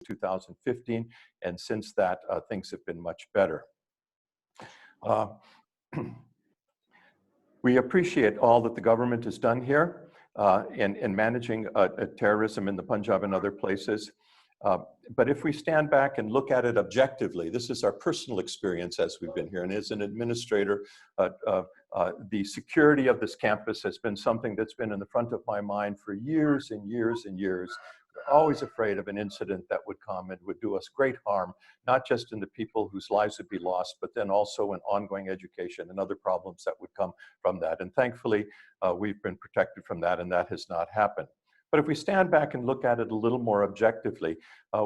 2015, and since that, things have been much better. We appreciate all that the government has done here in managing terrorism in the Punjab and other places. But if we stand back and look at it objectively, this is our personal experience as we've been here. And as an administrator, the security of this campus has been something that's been in the front of my mind for years and years and years. We're always afraid of an incident that would come and would do us great harm, not just in the people whose lives would be lost, but then also in ongoing education and other problems that would come from that. And thankfully, we've been protected from that, and that has not happened. But if we stand back and look at it a little more objectively,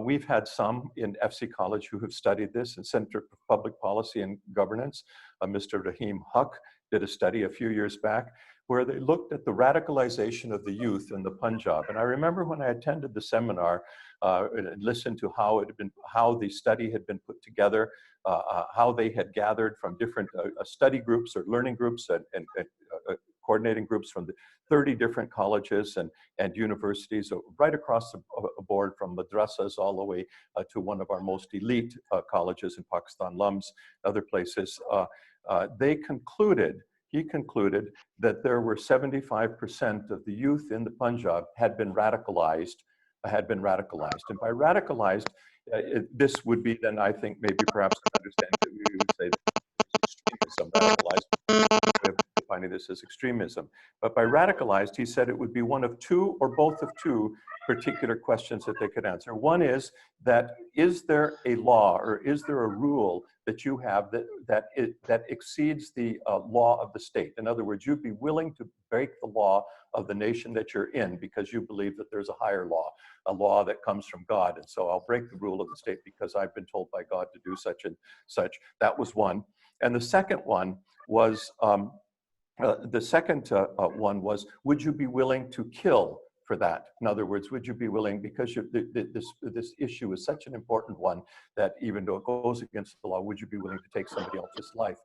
we've had some in FC College who have studied this in Center for Public Policy and Governance. Mr. Rahim Huq did a study a few years back where they looked at the radicalization of the youth in the Punjab. And I remember when I attended the seminar and listened to how the study had been put together, how they had gathered from different study groups or learning groups and coordinating groups from the 30 different colleges and universities right across the board, from madrasas all the way to one of our most elite colleges in Pakistan, LUMS, other places. He concluded that there were 75% of the youth in the Punjab had been radicalized. And by radicalized, this would be then, I think, maybe perhaps to understand that we would say that extremism, radicalized, defining this as extremism. But by radicalized, he said it would be one of two or both of two particular questions that they could answer. One is there a law or is there a rule that you have that exceeds the law of the state? In other words, you'd be willing to break the law of the nation that you're in because you believe that there's a higher law, a law that comes from God. And so I'll break the rule of the state because I've been told by God to do such and such. That was one. And the second one was, would you be willing to kill for that? In other words, would you be willing, because this issue is such an important one that even though it goes against the law, would you be willing to take somebody else's life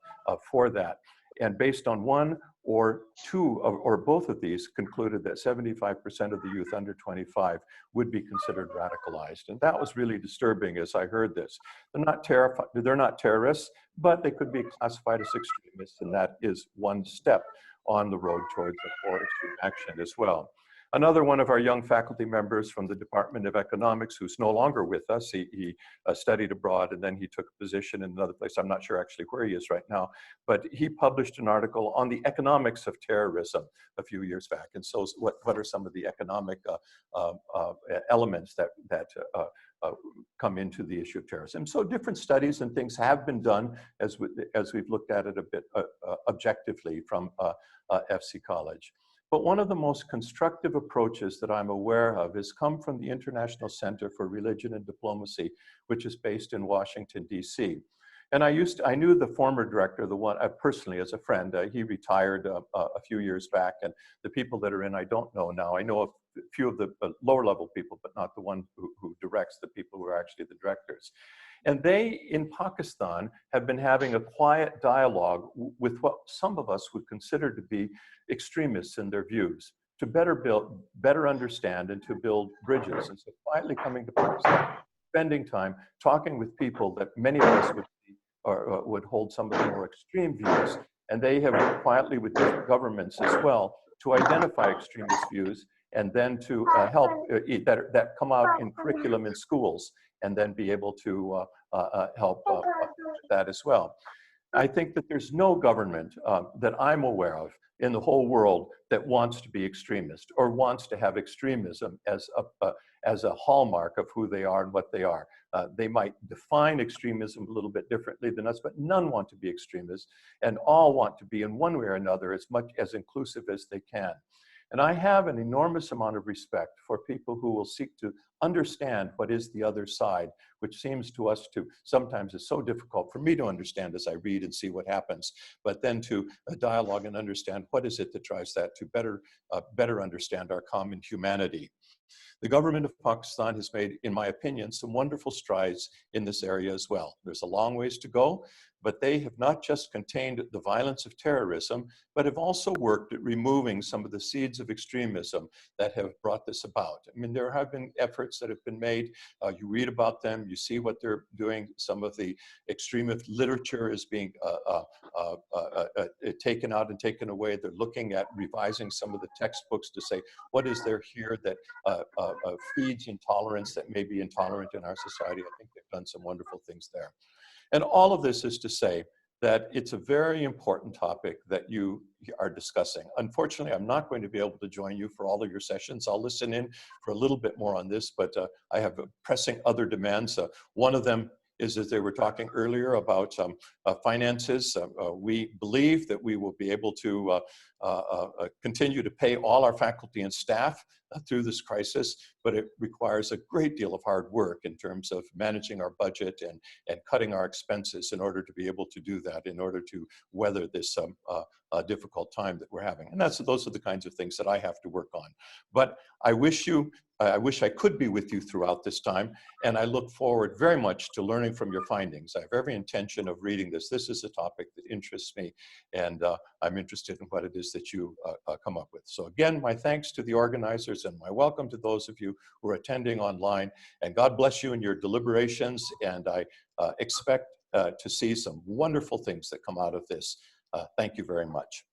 for that? And based on one or two or both of these, concluded that 75% of the youth under 25 would be considered radicalized. And that was really disturbing as I heard this. They're not terrorists, but they could be classified as extremists, and that is one step on the road towards a more extreme action as well. Another one of our young faculty members from the Department of Economics, who's no longer with us, he studied abroad and then he took a position in another place. I'm not sure actually where he is right now, but he published an article on the economics of terrorism a few years back. And so what are some of the economic elements that come into the issue of terrorism? So different studies and things have been done as we've looked at it a bit objectively from FC College. But one of the most constructive approaches that I'm aware of has come from the International Center for Religion and Diplomacy, which is based in Washington, D.C. And I knew the former director, the one personally as a friend. He retired a few years back, and the people that are in I don't know now. I know a few of the lower level people, but not the one who directs, the people who are actually the directors. And they, in Pakistan, have been having a quiet dialogue with what some of us would consider to be extremists in their views, to better understand and to build bridges. And so quietly coming to Pakistan, spending time talking with people that many of us would hold some of the more extreme views. And they have worked quietly with different governments as well to identify extremist views and then to help that come out in curriculum in schools, and then be able to help that as well. I think that there's no government that I'm aware of in the whole world that wants to be extremist or wants to have extremism as a hallmark of who they are and what they are. They might define extremism a little bit differently than us, but none want to be extremists, and all want to be in one way or another as much as inclusive as they can. And I have an enormous amount of respect for people who will seek to understand what is the other side, which seems to us to sometimes is so difficult for me to understand as I read and see what happens, but then to dialogue and understand what is it that drives that to better understand our common humanity. The government of Pakistan has made, in my opinion, some wonderful strides in this area as well. There's a long ways to go, but they have not just contained the violence of terrorism, but have also worked at removing some of the seeds of extremism that have brought this about. I mean, there have been efforts that have been made. You read about them, you see what they're doing. Some of the extremist literature is being taken out and taken away. They're looking at revising some of the textbooks to say, what is there here that feeds intolerance that may be intolerant in our society? I think they've done some wonderful things there. And all of this is to say that it's a very important topic that you are discussing. Unfortunately, I'm not going to be able to join you for all of your sessions. I'll listen in for a little bit more on this, but I have pressing other demands. One of them is, as they were talking earlier about finances. We believe that we will be able to continue to pay all our faculty and staff through this crisis, but it requires a great deal of hard work in terms of managing our budget and cutting our expenses in order to be able to do that, in order to weather this difficult time that we're having. And those are the kinds of things that I have to work on. But I wish I could be with you throughout this time, and I look forward very much to learning from your findings. I have every intention of reading this. This is a topic that interests me, and I'm interested in what it is that you come up with. So again, my thanks to the organizers and my welcome to those of you who are attending online, and God bless you in your deliberations, and I expect to see some wonderful things that come out of this. Thank you very much.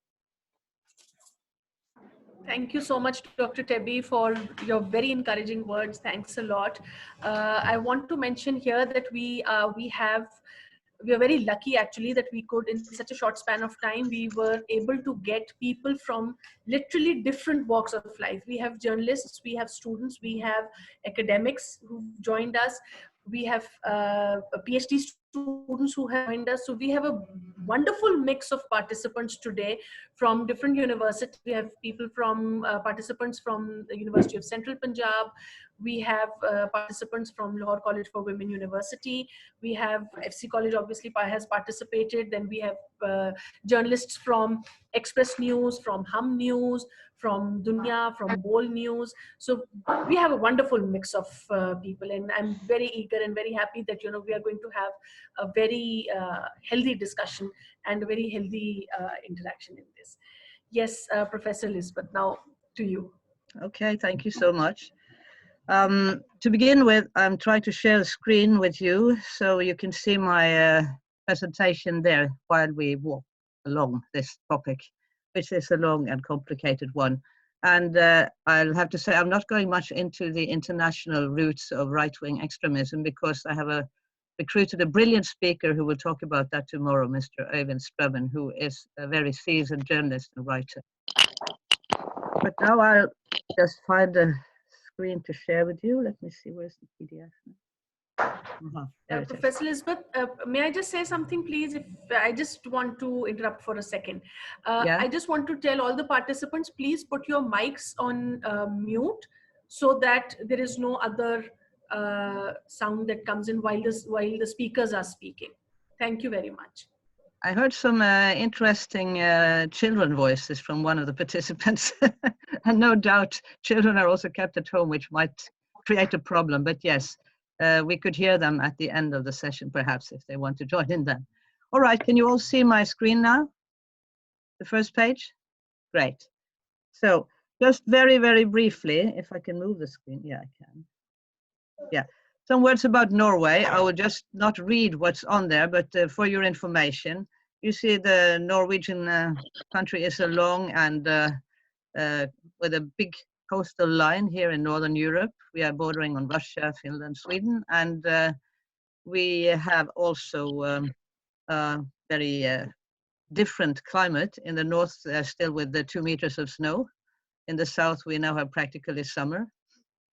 Thank you so much, Dr. Tebby, for your very encouraging words. Thanks a lot. I want to mention here that we are very lucky actually that we could, in such a short span of time, we were able to get people from literally different walks of life. We have journalists, we have students, we have academics who joined us, we have PhD students who have joined us. So we have a wonderful mix of participants today from different universities. We have people from participants from the University of Central Punjab. We have participants from Lahore College for Women University. We have FC College obviously has participated. Then we have journalists from Express News, from Hum News, from Dunya, from Bol News. So we have a wonderful mix of people, and I'm very eager and very happy that we are going to have a very healthy discussion and a very healthy interaction in this. Yes, Professor Elizabeth, now to you. Okay, thank you so much. To begin with, I'm trying to share the screen with you so you can see my presentation there while we walk along this topic, which is a long and complicated one. And I'll have to say I'm not going much into the international roots of right-wing extremism because I have recruited a brilliant speaker who will talk about that tomorrow, Mr. Øyvind Strømmen, who is a very seasoned journalist and writer. But now I'll just find a screen to share with you. Let me see, where's the PDF? Professor Elizabeth, may I just say something, please? If I just want to interrupt for a second. Yeah. I just want to tell all the participants, please put your mics on mute so that there is no other sound that comes in while the speakers are speaking. Thank you very much. I heard some interesting children voices from one of the participants. And no doubt children are also kept at home, which might create a problem. But yes, we could hear them at the end of the session, perhaps, if they want to join in then. All right, can you all see my screen now? The first page? Great. So just very, very briefly, if I can move the screen. Yeah, I can. Yeah. Some words about Norway. I will just not read what's on there, but for your information, you see the Norwegian country is a long and with a big coastal line here in Northern Europe. We are bordering on Russia, Finland, Sweden, and we have also very different climate. In the north, still with the 2 meters of snow. In the south, we now have practically summer.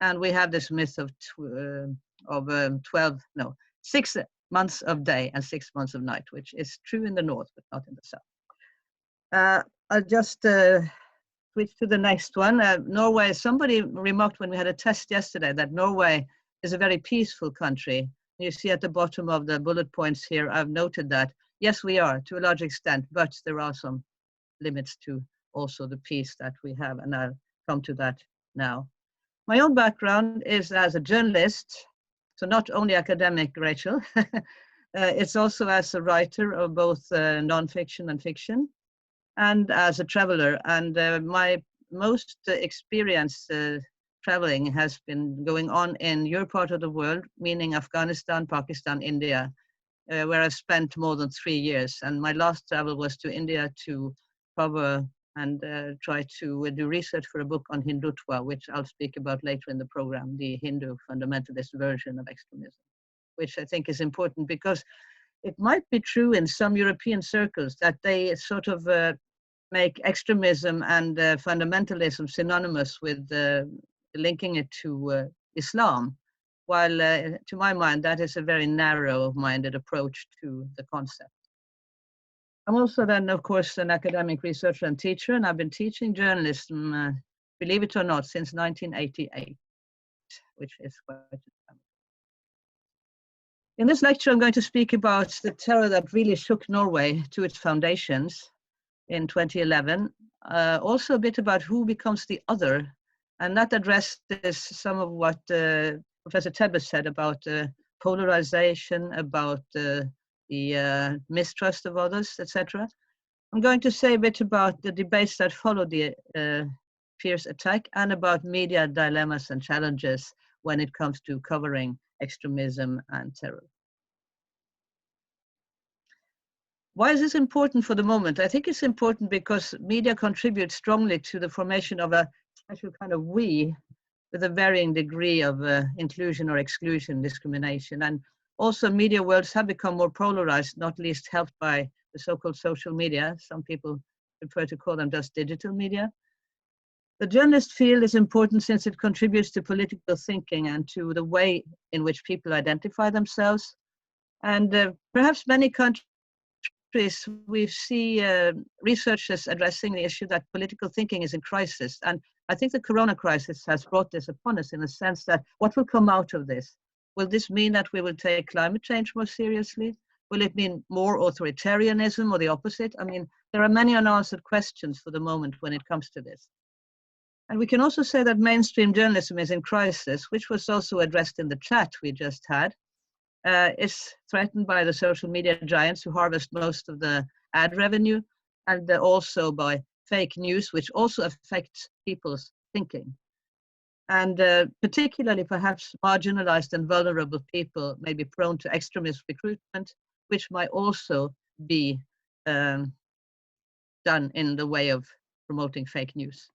And we have this myth of 6 months of day and 6 months of night, which is true in the north, but not in the south. I'll just switch to the next one. Norway, somebody remarked when we had a test yesterday that Norway is a very peaceful country. You see at the bottom of the bullet points here, I've noted that. Yes, we are to a large extent, but there are some limits to also the peace that we have, and I'll come to that now. My own background is as a journalist, so not only academic, Rachel, it's also as a writer of both nonfiction and fiction, and as a traveler. And my most experience traveling has been going on in your part of the world, meaning Afghanistan, Pakistan, India, where I've spent more than 3 years. And my last travel was to India to cover and try to do research for a book on Hindutva, which I'll speak about later in the program, the Hindu fundamentalist version of extremism, which I think is important because it might be true in some European circles that they sort of make extremism and fundamentalism synonymous with linking it to Islam, while to my mind, that is a very narrow-minded approach to the concept. I'm also then, of course, an academic researcher and teacher, and I've been teaching journalism, believe it or not, since 1988, which is quite a time. In this lecture, I'm going to speak about the terror that really shook Norway to its foundations in 2011. Also a bit about who becomes the other, and that addresses some of what Professor Tebbe said about polarization, about the mistrust of others, etc. I'm going to say a bit about the debates that followed the fierce attack and about media dilemmas and challenges when it comes to covering extremism and terror. Why is this important for the moment? I think it's important because media contributes strongly to the formation of a special kind of we with a varying degree of inclusion or exclusion, discrimination. And also media worlds have become more polarized, not least helped by the so-called social media. Some people prefer to call them just digital media. The journalist field is important since it contributes to political thinking and to the way in which people identify themselves. And perhaps many countries, we see researchers addressing the issue that political thinking is in crisis. And I think the corona crisis has brought this upon us in the sense that what will come out of this? Will this mean that we will take climate change more seriously? Will it mean more authoritarianism or the opposite? I mean, there are many unanswered questions for the moment when it comes to this. And we can also say that mainstream journalism is in crisis, which was also addressed in the chat we just had. Is threatened by the social media giants who harvest most of the ad revenue, and also by fake news, which also affects people's thinking. And particularly perhaps marginalized and vulnerable people may be prone to extremist recruitment, which might also be done in the way of promoting fake news.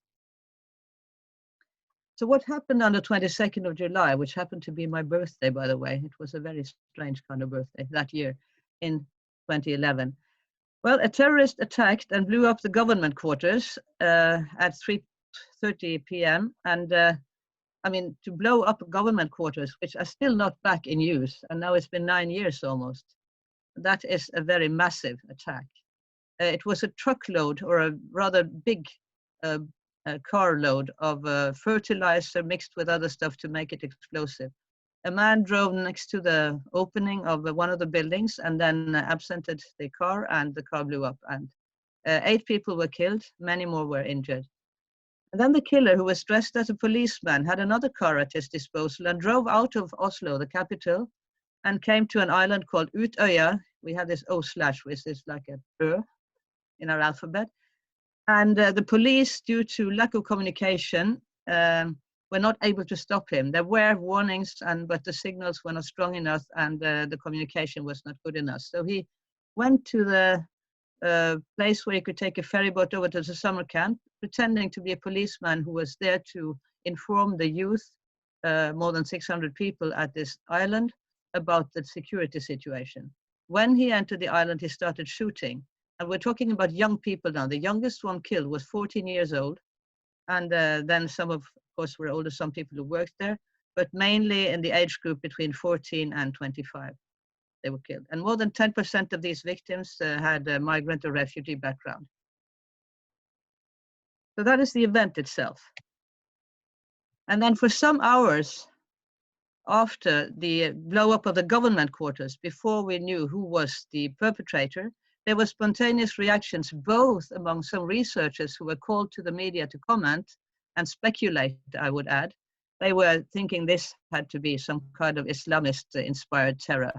So what happened on the 22nd of July, which happened to be my birthday, by the way? It was a very strange kind of birthday that year in 2011. Well, a terrorist attacked and blew up the government quarters at 3:30 p.m. And I mean, to blow up government quarters, which are still not back in use, and now it's been 9 years almost, that is a very massive attack. It was a truckload or a rather big carload of fertilizer mixed with other stuff to make it explosive. A man drove next to the opening of one of the buildings and then absented the car, and the car blew up, and 8 people were killed, many more were injured. And then the killer, who was dressed as a policeman, had another car at his disposal and drove out of Oslo, the capital, and came to an island called Utøya. We have this O/, which is like a Ö in our alphabet. And the police, due to lack of communication, were not able to stop him. There were warnings, but the signals were not strong enough, and the communication was not good enough. So he went to the place where he could take a ferry boat over to the summer camp, pretending to be a policeman who was there to inform the youth, more than 600 people at this island, about the security situation. When he entered the island, he started shooting. And we're talking about young people now. The youngest one killed was 14 years old. And then some of course, were older, some people who worked there, but mainly in the age group between 14 and 25, they were killed. And more than 10% of these victims had a migrant or refugee background. So that is the event itself. And then for some hours after the blow up of the government quarters, before we knew who was the perpetrator, there were spontaneous reactions, both among some researchers who were called to the media to comment and speculate, I would add, they were thinking this had to be some kind of Islamist-inspired terror.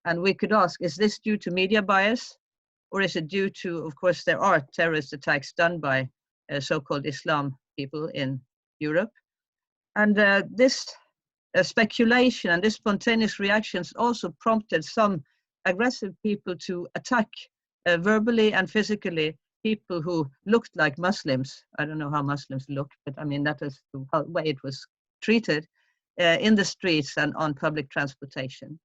And we could ask, is this due to media bias? Or is it due to, of course, there are terrorist attacks done by so-called Islam people in Europe. And this speculation and this spontaneous reactions also prompted some aggressive people to attack verbally and physically people who looked like Muslims. I don't know how Muslims look, but I mean, that is the way it was treated in the streets and on public transportation.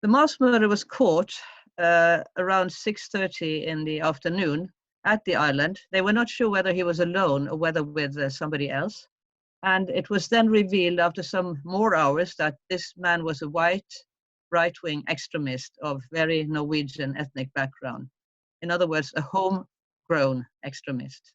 The mass murderer was caught around 6:30 in the afternoon at the island. They were not sure whether he was alone or whether with somebody else. And it was then revealed after some more hours that this man was a white right-wing extremist of very Norwegian ethnic background. In other words, a homegrown extremist.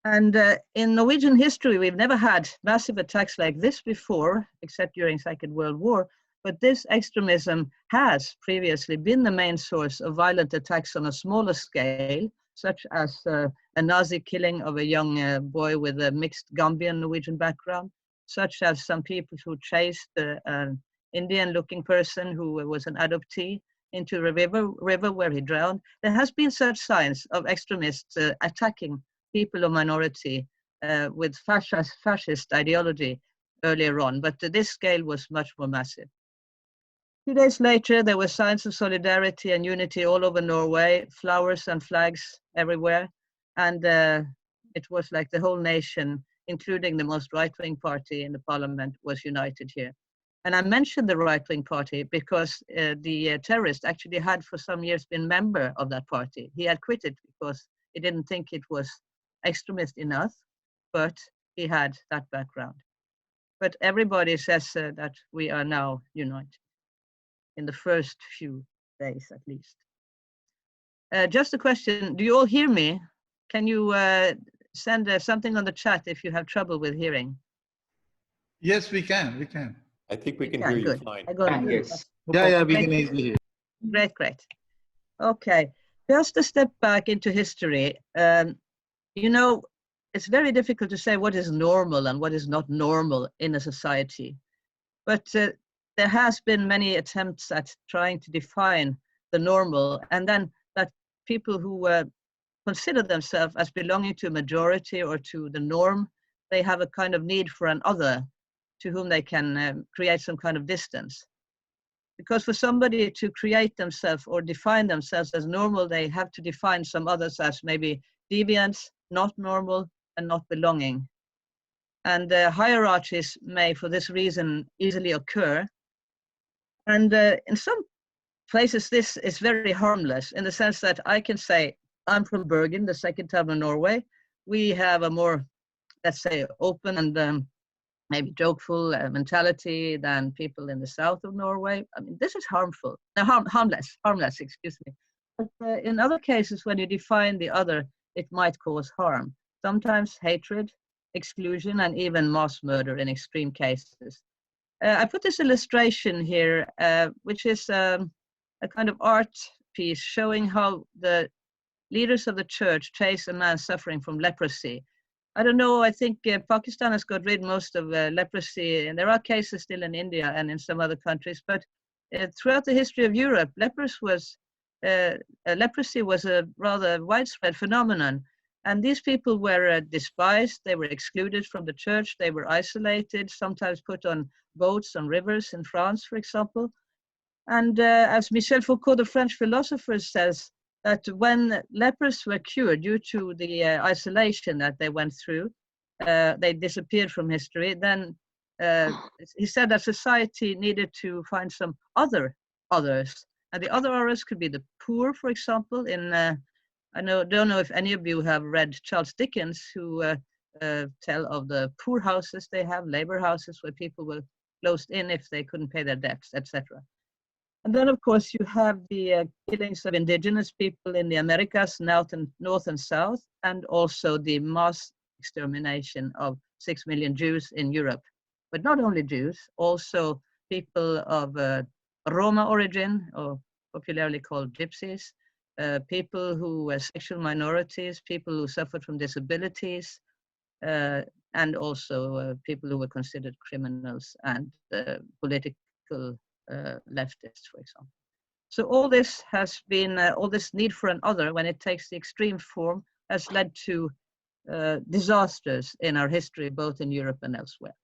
And in Norwegian history, we've never had massive attacks like this before, except during Second World War. But this extremism has previously been the main source of violent attacks on a smaller scale, such as a Nazi killing of a young boy with a mixed Gambian-Norwegian background, such as some people who chased an Indian-looking person who was an adoptee into a river where he drowned. There has been such signs of extremists attacking people of minority with fascist ideology earlier on, but this scale was much more massive. 2 days later, there were signs of solidarity and unity all over Norway, flowers and flags everywhere. And it was like the whole nation, including the most right-wing party in the parliament, was united here. And I mentioned the right-wing party because the terrorist actually had for some years been member of that party. He had quit it because he didn't think it was extremist enough, but he had that background. But everybody says that we are now united. In the first few days, at least. Just a question, do you all hear me? Can you send something on the chat if you have trouble with hearing? Yes, we can. I think we can hear you good. fine. Yes. Yeah, we can easily hear. Great. Okay, just a step back into history. You know, it's very difficult to say what is normal and what is not normal in a society. But there has been many attempts at trying to define the normal, and then that people who consider themselves as belonging to a majority or to the norm, they have a kind of need for an other to whom they can create some kind of distance. Because for somebody to create themselves or define themselves as normal, they have to define some others as maybe deviants, not normal, and not belonging. And hierarchies may, for this reason, easily occur. And in some places, this is very harmless in the sense that I can say, I'm from Bergen, the second town in Norway. We have a more, let's say, open and maybe jokeful mentality than people in the south of Norway. I mean, this is harmful, harmless, excuse me. But in other cases, when you define the other, it might cause harm. Sometimes hatred, exclusion, and even mass murder in extreme cases. I put this illustration here, which is a kind of art piece showing how the leaders of the church chase a man suffering from leprosy. I don't know, I think Pakistan has got rid most of leprosy, and there are cases still in India and in some other countries, but throughout the history of Europe, leprosy was a rather widespread phenomenon. And these people were despised, they were excluded from the church, they were isolated, sometimes put on boats on rivers in France, for example. And as Michel Foucault, the French philosopher, says, that when lepers were cured due to the isolation that they went through, they disappeared from history, then he said that society needed to find some others. And the other others could be the poor, for example, in don't know if any of you have read Charles Dickens, who tell of the poor houses they have, labor houses where people were closed in if they couldn't pay their debts, etc. And then, of course, you have the killings of indigenous people in the Americas, north and south, and also the mass extermination of 6 million Jews in Europe. But not only Jews, also people of Roma origin, or popularly called gypsies, people who were sexual minorities, people who suffered from disabilities, and also people who were considered criminals and political leftists, for example. So all this has been, all this need for an other, when it takes the extreme form, has led to disasters in our history, both in Europe and elsewhere.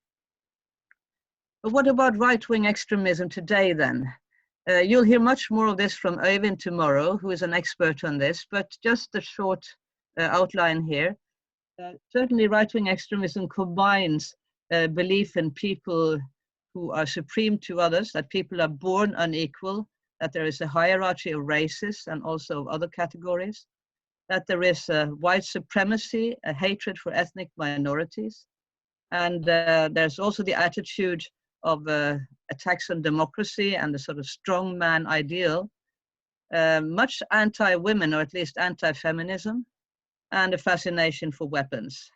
But what about right-wing extremism today then? You'll hear much more of this from Øyvind tomorrow, who is an expert on this, but just a short outline here. Certainly right-wing extremism combines belief in people who are supreme to others, that people are born unequal, that there is a hierarchy of races and also of other categories, that there is a white supremacy, a hatred for ethnic minorities, and there's also the attitude of attacks on democracy and the sort of strongman ideal, much anti-women, or at least anti-feminism, and a fascination for weapons.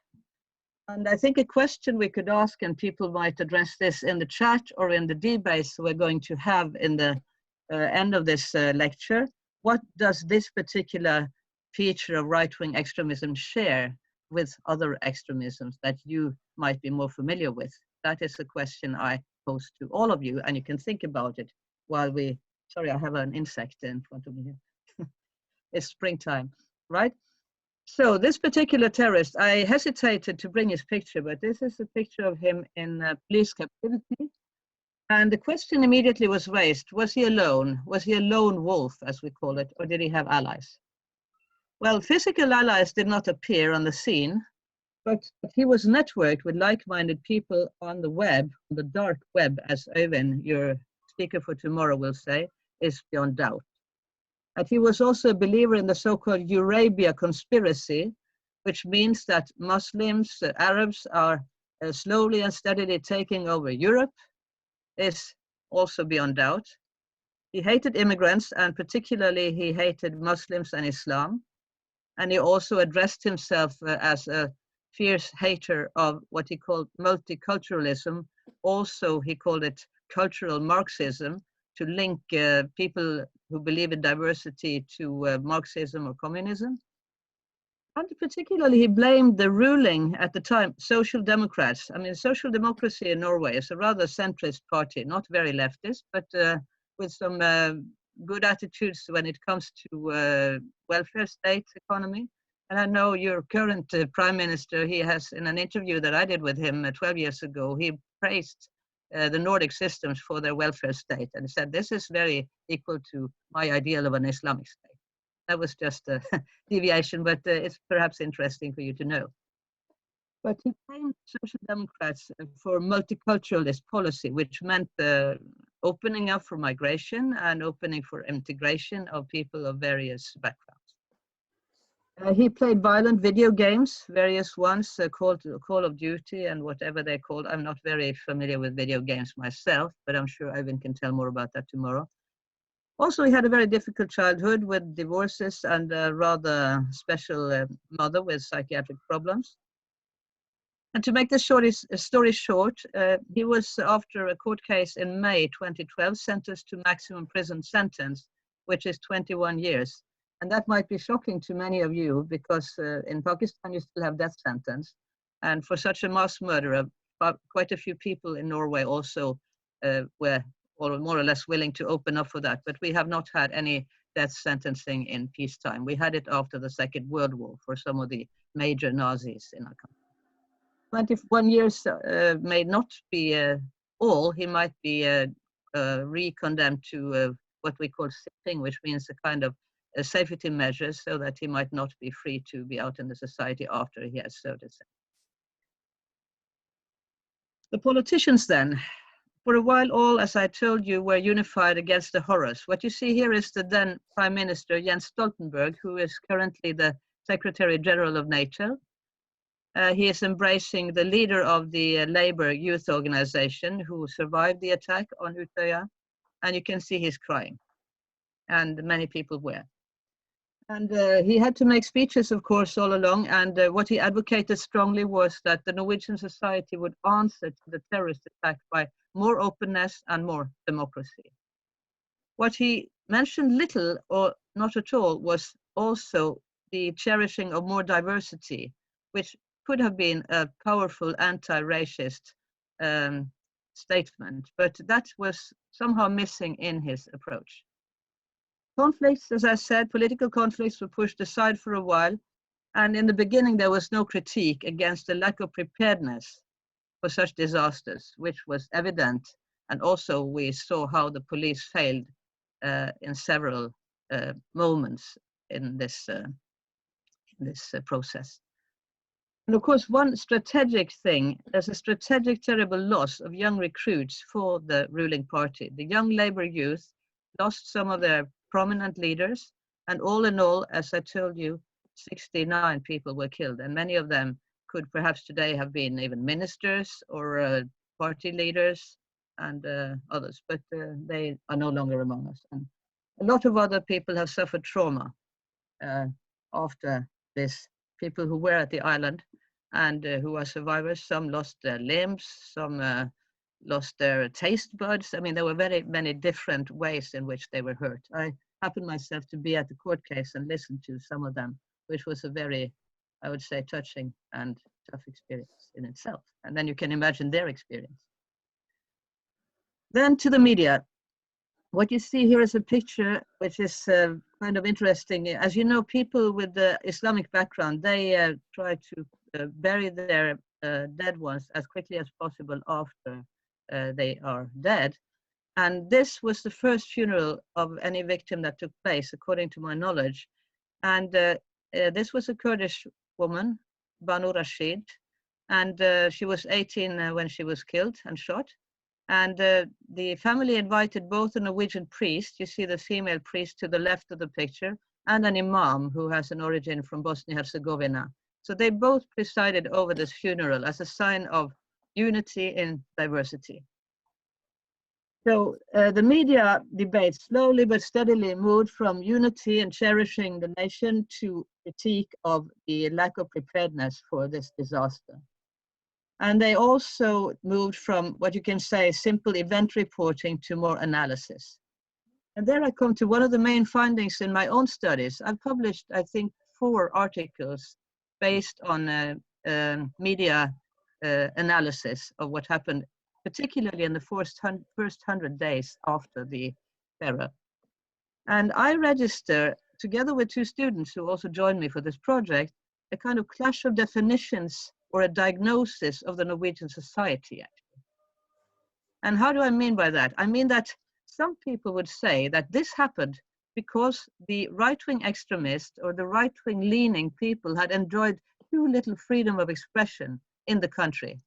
And I think a question we could ask, and people might address this in the chat or in the debates we're going to have in the end of this lecture, what does this particular feature of right-wing extremism share with other extremisms that you might be more familiar with? That is a question I pose to all of you, and you can think about it while we, sorry, I have an insect in front of me here. It's springtime, right? So this particular terrorist, I hesitated to bring his picture, but this is a picture of him in police captivity. And the question immediately was raised, was he alone? Was he a lone wolf, as we call it, or did he have allies? Well, physical allies did not appear on the scene, but he was networked with like-minded people on the web, the dark web, as Øyvind, your speaker for tomorrow, will say, is beyond doubt. And he was also a believer in the so-called Eurabia conspiracy, which means that Muslims, Arabs are slowly and steadily taking over Europe, is also beyond doubt. He hated immigrants, and particularly he hated Muslims and Islam. And he also addressed himself as a fierce hater of what he called multiculturalism. Also, he called it cultural Marxism, to link people who believe in diversity to Marxism or communism. And particularly, he blamed the ruling at the time, Social Democrats. I mean, Social Democracy in Norway is a rather centrist party, not very leftist, but with some good attitudes when it comes to welfare state economy. And I know your current prime minister, he has, in an interview that I did with him 12 years ago, he praised the Nordic systems for their welfare state and said, this is very equal to my ideal of an Islamic state. That was just a deviation, but it's perhaps interesting for you to know. But he blamed Social Democrats for multiculturalist policy, which meant opening up for migration and opening for integration of people of various backgrounds. He played violent video games, various ones, Call of Duty and whatever they're called. I'm not very familiar with video games myself, but I'm sure Øyvind can tell more about that tomorrow. Also, he had a very difficult childhood with divorces and a rather special mother with psychiatric problems. And to make this story short, he was, after a court case in May 2012, sentenced to maximum prison sentence, which is 21 years. And that might be shocking to many of you because in Pakistan you still have death sentence. And for such a mass murderer, quite a few people in Norway also were more or less willing to open up for that. But we have not had any death sentencing in peacetime. We had it after the Second World War for some of the major Nazis in our country. 21 years may not be all. He might be re-condemned to what we call sitting, which means a kind of safety measures so that he might not be free to be out in the society after he has served his sentence. The politicians then, for a while all, as I told you, were unified against the horrors. What you see here is the then Prime Minister Jens Stoltenberg, who is currently the Secretary General of NATO. He is embracing the leader of the Labour youth organization who survived the attack on Utøya, and you can see he's crying, and many people were. And he had to make speeches, of course, all along, and what he advocated strongly was that the Norwegian society would answer to the terrorist attack by more openness and more democracy. What he mentioned little or not at all was also the cherishing of more diversity, which could have been a powerful anti-racist statement, but that was somehow missing in his approach. Conflicts, as I said, political conflicts were pushed aside for a while, and in the beginning there was no critique against the lack of preparedness for such disasters, which was evident, and also we saw how the police failed in several moments in this process. And of course, one strategic thing, there's a strategic terrible loss of young recruits for the ruling party. The young Labour youth lost some of their prominent leaders, and all in all, as I told you, 69 people were killed, and many of them could perhaps today have been even ministers or party leaders and others, but they are no longer among us. And a lot of other people have suffered trauma after this, people who were at the island and who are survivors. Some lost their limbs, some lost their taste buds. I mean, there were very many different ways in which they were hurt. I happened myself to be at the court case and listen to some of them, which was a very, I would say, touching and tough experience in itself. And then you can imagine their experience. Then to the media. What you see here is a picture which is kind of interesting. As you know, people with the Islamic background, they try to bury their dead ones as quickly as possible after they are dead. And this was the first funeral of any victim that took place, according to my knowledge. And this was a Kurdish woman, Banu Rashid, and she was 18 when she was killed and shot. And the family invited both a Norwegian priest, you see the female priest to the left of the picture, and an imam who has an origin from Bosnia-Herzegovina. So they both presided over this funeral as a sign of unity in diversity. So the media debate slowly but steadily moved from unity and cherishing the nation to critique of the lack of preparedness for this disaster. And they also moved from what you can say simple event reporting to more analysis. And there I come to one of the main findings in my own studies. I've published, I think, 4 articles based on media analysis of what happened, particularly in the first 100 days after the terror. And I register, together with 2 students who also joined me for this project, a kind of clash of definitions or a diagnosis of the Norwegian society, actually. And how do I mean by that? I mean that some people would say that this happened because the right-wing extremists or the right-wing leaning people had enjoyed too little freedom of expression in the country.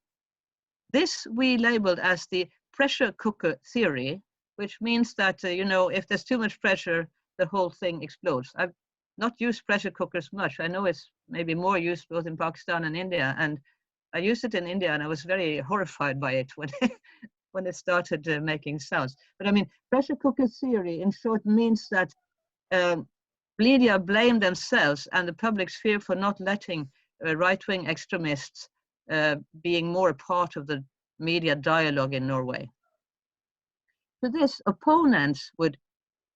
This we labeled as the pressure cooker theory, which means that, you know, if there's too much pressure, the whole thing explodes. I've not used pressure cookers much. I know it's maybe more used both in Pakistan and India, and I used it in India and I was very horrified by it when it started making sounds. But I mean, pressure cooker theory in short means that media blame themselves and the public's fear for not letting right-wing extremists being more a part of the media dialogue in Norway. To this, opponents would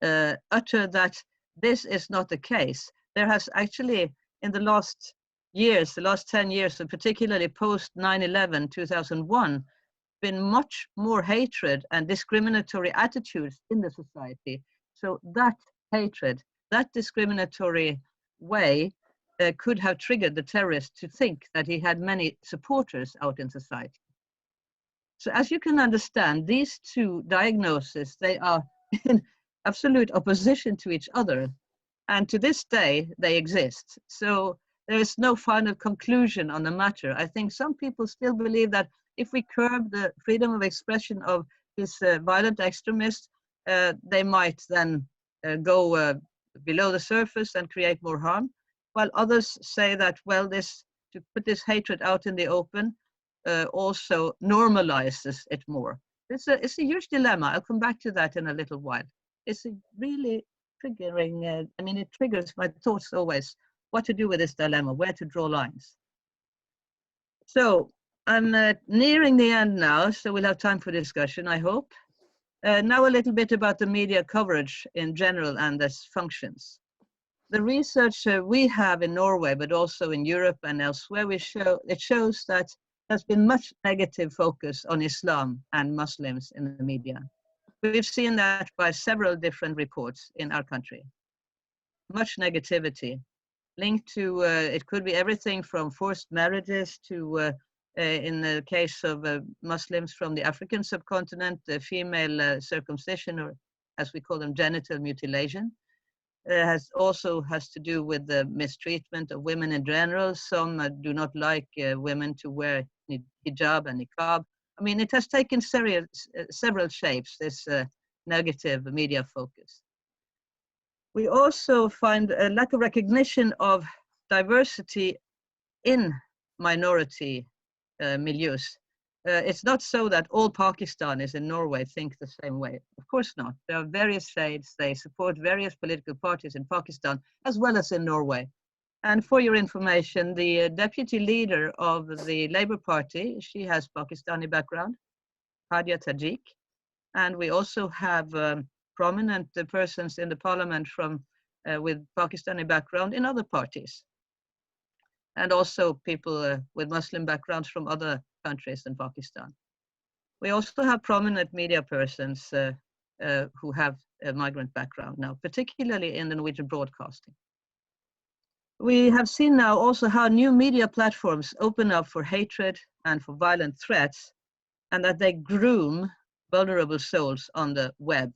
utter that this is not the case. There has actually, in the last years, the last 10 years, and particularly post 9/11, 2001, been much more hatred and discriminatory attitudes in the society. So that hatred, that discriminatory way could have triggered the terrorist to think that he had many supporters out in society. So as you can understand, these 2 diagnoses, they are in absolute opposition to each other. And to this day, they exist. So there is no final conclusion on the matter. I think some people still believe that if we curb the freedom of expression of these violent extremists, they might then go below the surface and create more harm. While others say that, well, to put this hatred out in the open also normalizes it more. It's a huge dilemma. I'll come back to that in a little while. It's a really triggering, I mean, it triggers my thoughts always, what to do with this dilemma, where to draw lines. So I'm nearing the end now, so we'll have time for discussion, I hope. Now a little bit about the media coverage in general and its functions. the research we have in Norway, but also in Europe and elsewhere, it shows that there's been much negative focus on Islam and Muslims in the media. We've seen that by several different reports in our country. Much negativity linked to, it could be everything from forced marriages to, in the case of Muslims from the African subcontinent, female circumcision, or as we call them, genital mutilation. Has to do with the mistreatment of women in general. Some do not like women to wear hijab and niqab. I mean, it has taken several shapes, this negative media focus. We also find a lack of recognition of diversity in minority milieux. It's not so that all Pakistanis in Norway think the same way. Of course not. There are various shades. They support various political parties in Pakistan as well as in Norway. And for your information, the deputy leader of the Labour Party, she has Pakistani background, Hadia Tajik. And we also have prominent persons in the parliament from with Pakistani background in other parties. And also people with Muslim backgrounds from other countries in Pakistan. We also have prominent media persons who have a migrant background now, particularly in the Norwegian broadcasting. We have seen now also how new media platforms open up for hatred and for violent threats, and that they groom vulnerable souls on the web.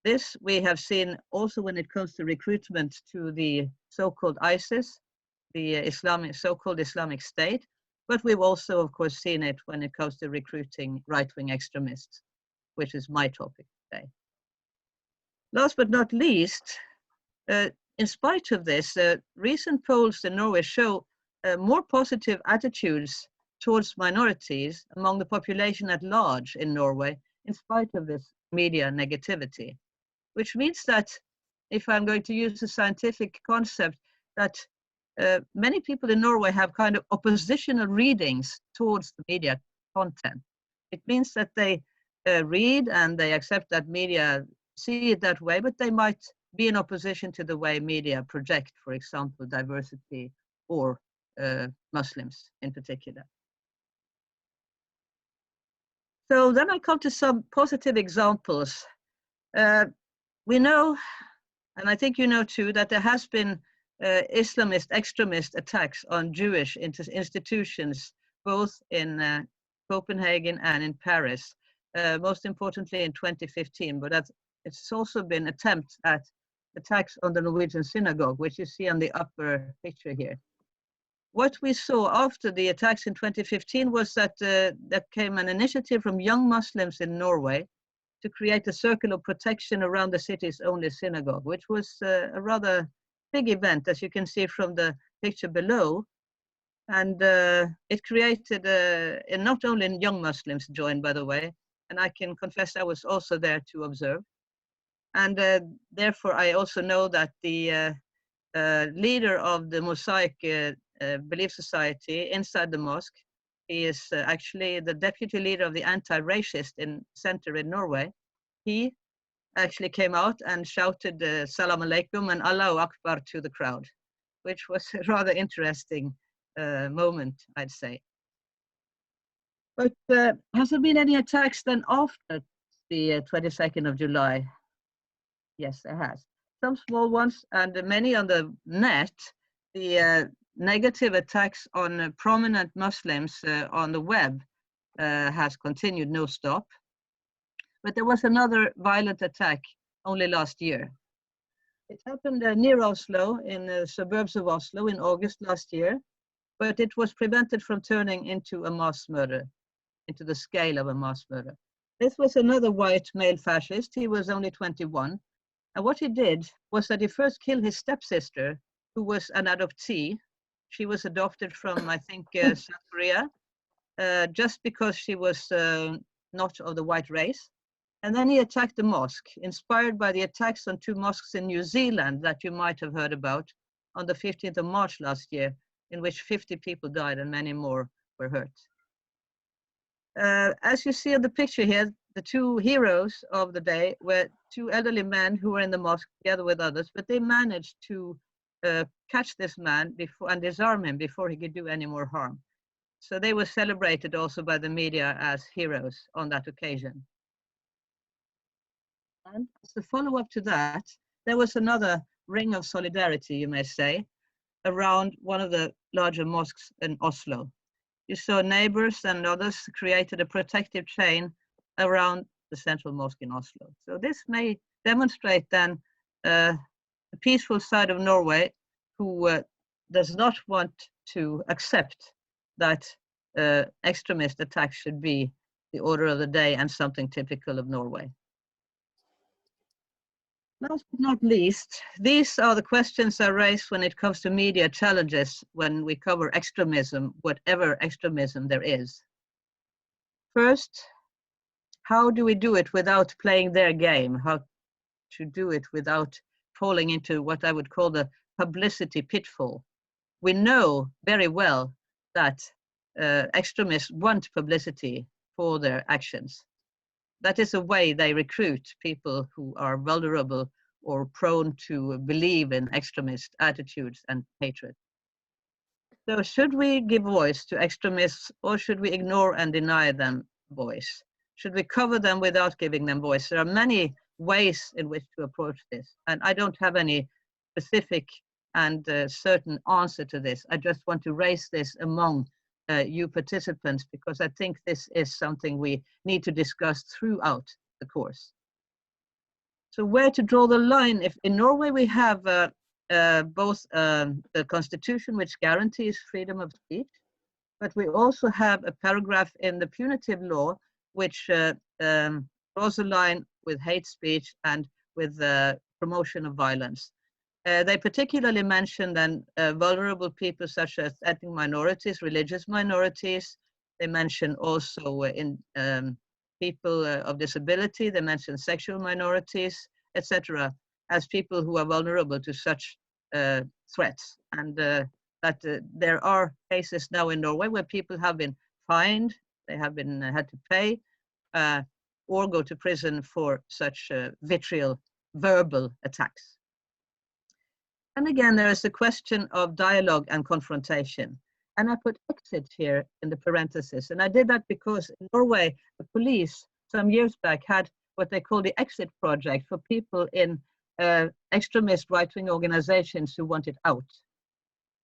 This we have seen also when it comes to recruitment to the so-called ISIS, the so-called Islamic State, but we've also, of course, seen it when it comes to recruiting right-wing extremists, which is my topic today. Last but not least, in spite of this, recent polls in Norway show more positive attitudes towards minorities among the population at large in Norway, in spite of this media negativity, which means that, if I'm going to use a scientific concept, that many people in Norway have kind of oppositional readings towards the media content. It means that they read and they accept that media see it that way, but they might be in opposition to the way media project, for example, diversity or Muslims in particular. So then I come to some positive examples. We know, and I think you know too, that there has been Islamist extremist attacks on Jewish institutions, both in Copenhagen and in Paris, most importantly in 2015, but it's also been attempts at attacks on the Norwegian synagogue, which you see on the upper picture here. What we saw after the attacks in 2015 was that there came an initiative from young Muslims in Norway to create a circle of protection around the city's only synagogue, which was a rather big event, as you can see from the picture below. And it created, and not only young Muslims joined, by the way, and I can confess I was also there to observe. And therefore, I also know that the leader of the Mosaic Belief Society inside the mosque, he is actually the deputy leader of the anti-racist center in Norway. He actually came out and shouted Salam Alaikum and Allahu Akbar to the crowd, which was a rather interesting moment, I'd say. But has there been any attacks then after the 22nd of July? Yes, there has. Some small ones and many on the net. The negative attacks on prominent Muslims on the web has continued, no stop. But there was another violent attack only last year. It happened near Oslo, in the suburbs of Oslo in August last year, but it was prevented from turning into a mass murder, into the scale of a mass murder. This was another white male fascist. He was only 21. And what he did was that he first killed his stepsister, who was an adoptee. She was adopted from, I think, South Korea, just because she was not of the white race. And then he attacked the mosque, inspired by the attacks on 2 mosques in New Zealand that you might have heard about on the 15th of March last year, in which 50 people died and many more were hurt. As you see on the picture here, the 2 heroes of the day were 2 elderly men who were in the mosque together with others, but they managed to catch this man before and disarm him before he could do any more harm. So they were celebrated also by the media as heroes on that occasion. And as a follow-up to that, there was another ring of solidarity, you may say, around one of the larger mosques in Oslo. You saw neighbors and others created a protective chain around the central mosque in Oslo. So this may demonstrate then the peaceful side of Norway who does not want to accept that extremist attacks should be the order of the day and something typical of Norway. Last but not least, these are the questions I raise when it comes to media challenges when we cover extremism, whatever extremism there is. First, how do we do it without playing their game? How to do it without falling into what I would call the publicity pitfall? We know very well that extremists want publicity for their actions. That is a way they recruit people who are vulnerable or prone to believe in extremist attitudes and hatred. So should we give voice to extremists or should we ignore and deny them voice? Should we cover them without giving them voice? There are many ways in which to approach this, and I don't have any specific and certain answer to this. I just want to raise this among you participants because I think this is something we need to discuss throughout the course. So where to draw the line? If in Norway we have both the constitution which guarantees freedom of speech, but we also have a paragraph in the punitive law which draws a line with hate speech and with promotion of violence. They particularly mention then vulnerable people such as ethnic minorities, religious minorities. They mention also in people of disability. They mention sexual minorities, etc., as people who are vulnerable to such threats. And that there are cases now in Norway where people have been fined, they have been had to pay, or go to prison for such vitriol, verbal attacks. And again, there is a question of dialogue and confrontation. And I put exit here in the parentheses. And I did that because in Norway, the police some years back had what they call the exit project for people in extremist right-wing organizations who wanted out.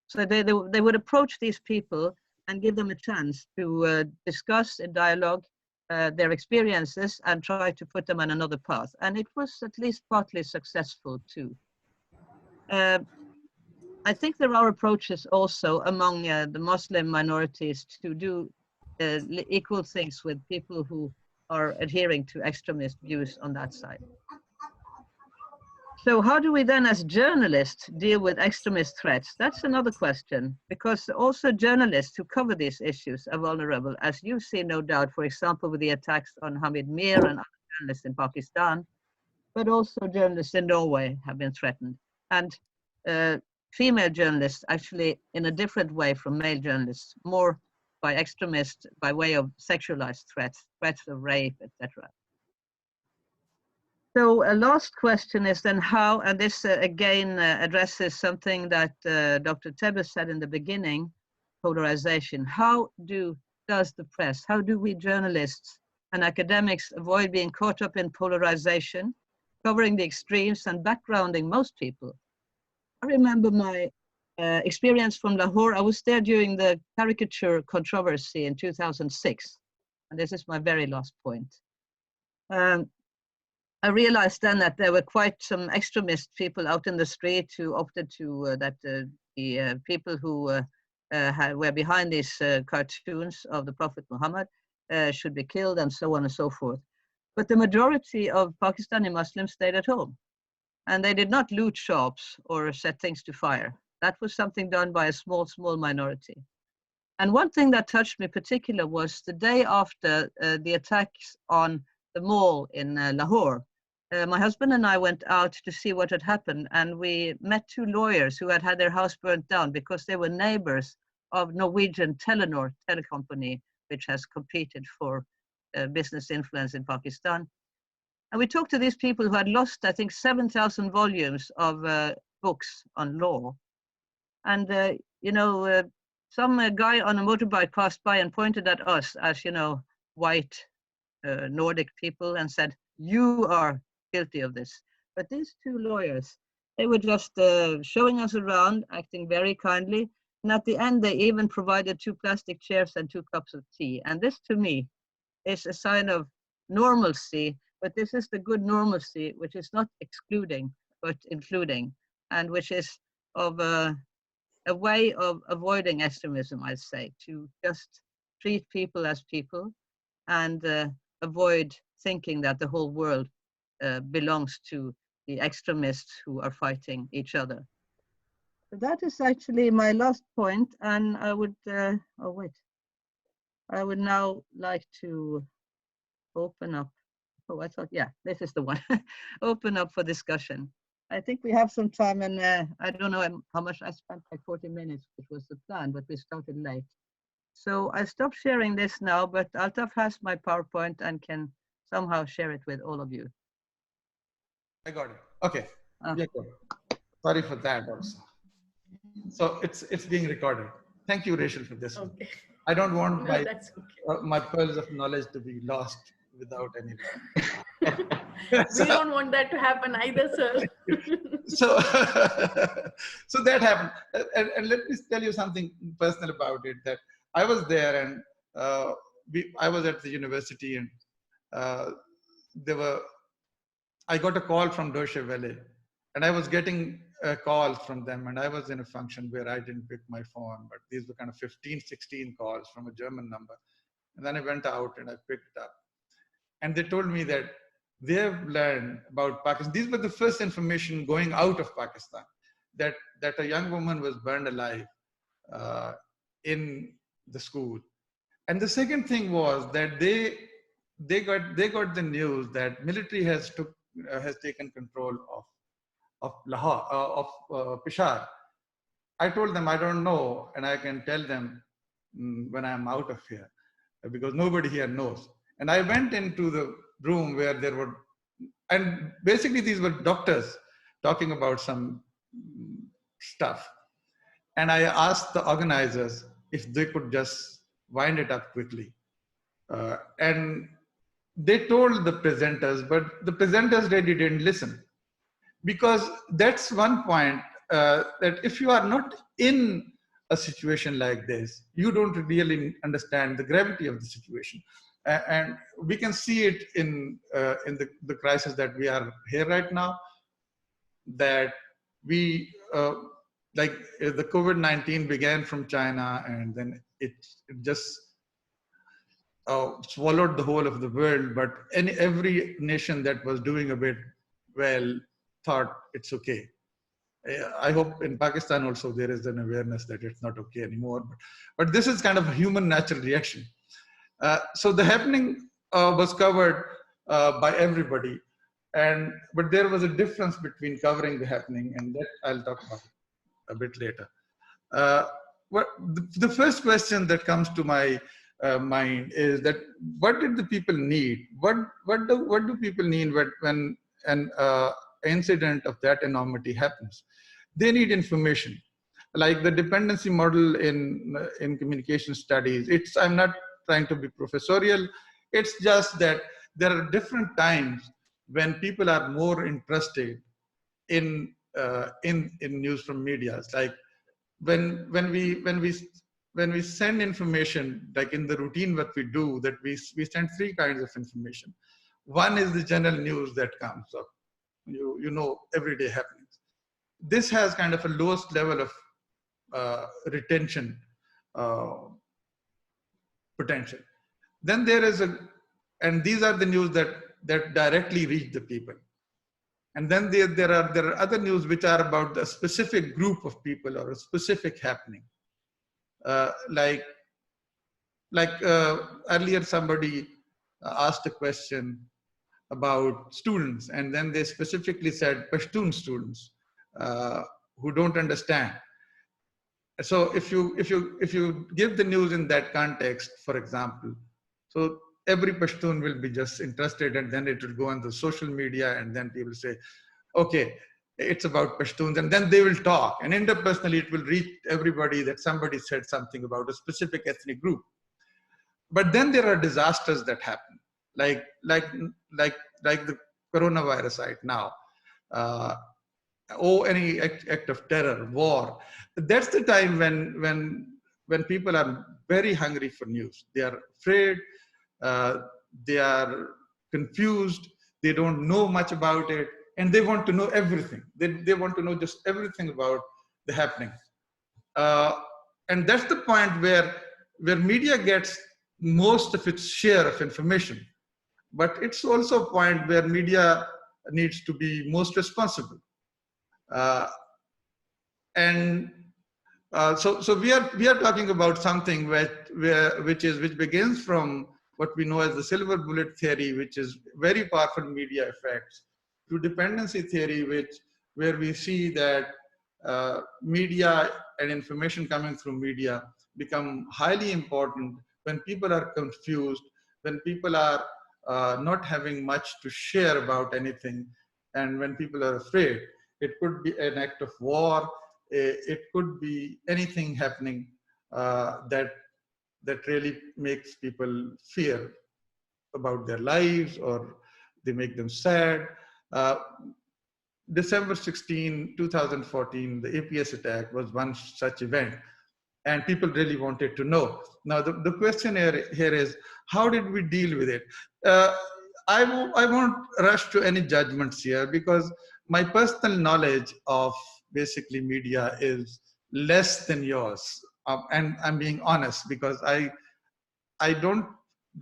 So they would approach these people and give them a chance to discuss in dialogue their experiences and try to put them on another path. And it was at least partly successful too. I think there are approaches also among the Muslim minorities to do equal things with people who are adhering to extremist views on that side. So how do we then as journalists deal with extremist threats? That's another question, because also journalists who cover these issues are vulnerable, as you see no doubt, for example, with the attacks on Hamid Mir and other journalists in Pakistan, but also journalists in Norway have been threatened. And female journalists actually in a different way from male journalists, more by extremists by way of sexualized threats, threats of rape, etc. So a last question is then how, and this again addresses something that Dr. Tebbe said in the beginning, polarization. How does the press, how do we journalists and academics avoid being caught up in polarization, covering the extremes and backgrounding most people? I remember my experience from Lahore. I was there during the caricature controversy in 2006. And this is my very last point. I realized then that there were quite some extremist people out in the street who opted to, that the people who were behind these cartoons of the Prophet Muhammad should be killed and so on and so forth. But the majority of Pakistani Muslims stayed at home. And they did not loot shops or set things to fire. That was something done by a small minority. And one thing that touched me particular was the day after the attacks on the mall in Lahore. My husband and I went out to see what had happened, and we met two lawyers who had had their house burnt down because they were neighbors of Norwegian Telenor telecompany, which has competed for business influence in Pakistan. And we talked to these people who had lost, I think, 7,000 volumes of books on law And, some guy on a motorbike passed by and pointed at us as, white Nordic people and said, "You are guilty of this." But these two lawyers, they were just showing us around, acting very kindly. And at the end, they even provided 2 plastic chairs and 2 cups of tea. And this, to me, is a sign of normalcy. But this is the good normalcy, which is not excluding, but including, and which is of a way of avoiding extremism, I'd say, to just treat people as people and avoid thinking that the whole world belongs to the extremists who are fighting each other. So that is actually my last point, and I would, I would now like to open up. Oh, I thought, yeah, this is the one. Open up for discussion. I think we have some time, and I don't know how much I spent, like 40 minutes, which was the plan, but we started late. So I stopped sharing this now, but Altaf has my PowerPoint and can somehow share it with all of you. I got it. Okay. Yeah, good. Sorry for that also. So it's being recorded. Thank you, Rachel, for this. Okay. I don't want No, that's okay. my pearls of knowledge to be lost without any. We don't want that to happen either, sir. So, so that happened. And let me tell you something personal about it, that I was there and I was at the university, and I got a call from Deutsche Welle, and I was getting calls from them, and I was in a function where I didn't pick my phone, but these were kind of 15, 16 calls from a German number. And then I went out and I picked it up. And they told me that they have learned about Pakistan. These were the first information going out of Pakistan, that a young woman was burned alive in the school. And the second thing was that they got the news that military has taken control of Lahore, of Peshawar. I told them I don't know, and I can tell them when I'm out of here, because nobody here knows. And I went into the room where there were, and basically these were doctors talking about some stuff. And I asked the organizers if they could just wind it up quickly. And they told the presenters, but the presenters really didn't listen. Because that's one point, that if you are not in a situation like this, you don't really understand the gravity of the situation. And we can see it in the crisis that we are here right now, that we, like the COVID-19 began from China, and then it just swallowed the whole of the world, but every nation that was doing a bit well thought it's okay. I hope in Pakistan also there is an awareness that it's not okay anymore, but this is kind of a human natural reaction. So the happening was covered by everybody, but there was a difference between covering the happening, and that I'll talk about a bit later. The first question that comes to my mind is that what did the people need? What do people need when an incident of that enormity happens? They need information. Like the dependency model in communication studies, I'm not trying to be professorial. It's just that there are different times when people are more interested in news from media. It's like when we send information, like in the routine what we do, that we send 3 kinds of information. One is the general news that comes up, you know, everyday happenings. This has kind of a lowest level of retention potential. Then there is and these are the news that directly reach the people. And then there are other news which are about a specific group of people or a specific happening. Like earlier somebody asked a question about students, and then they specifically said Pashtun students who don't understand. So if you give the news in that context, for example, so every Pashtun will be just interested, and then it will go on the social media, and then people say, okay, it's about Pashtuns, and then they will talk. And interpersonally, it will reach everybody that somebody said something about a specific ethnic group. But then there are disasters that happen, like the coronavirus right now, or any act of terror, war. That's the time when people are very hungry for news. They are afraid, they are confused, they don't know much about it, and they want to know everything. They want to know just everything about the happening. And that's the point where media gets most of its share of information. But it's also a point where media needs to be most responsible. So we are talking about something which begins from what we know as the silver bullet theory, which is very powerful media effects, to dependency theory, where we see that media and information coming through media become highly important when people are confused, when people are not having much to share about anything, and when people are afraid. It could be an act of war. It could be anything happening that really makes people fear about their lives, or they make them sad. December 16, 2014, the APS attack was one such event, and people really wanted to know. Now, the question here is, how did we deal with it? I won't rush to any judgments here, because my personal knowledge of basically media is less than yours. And I'm being honest, because I don't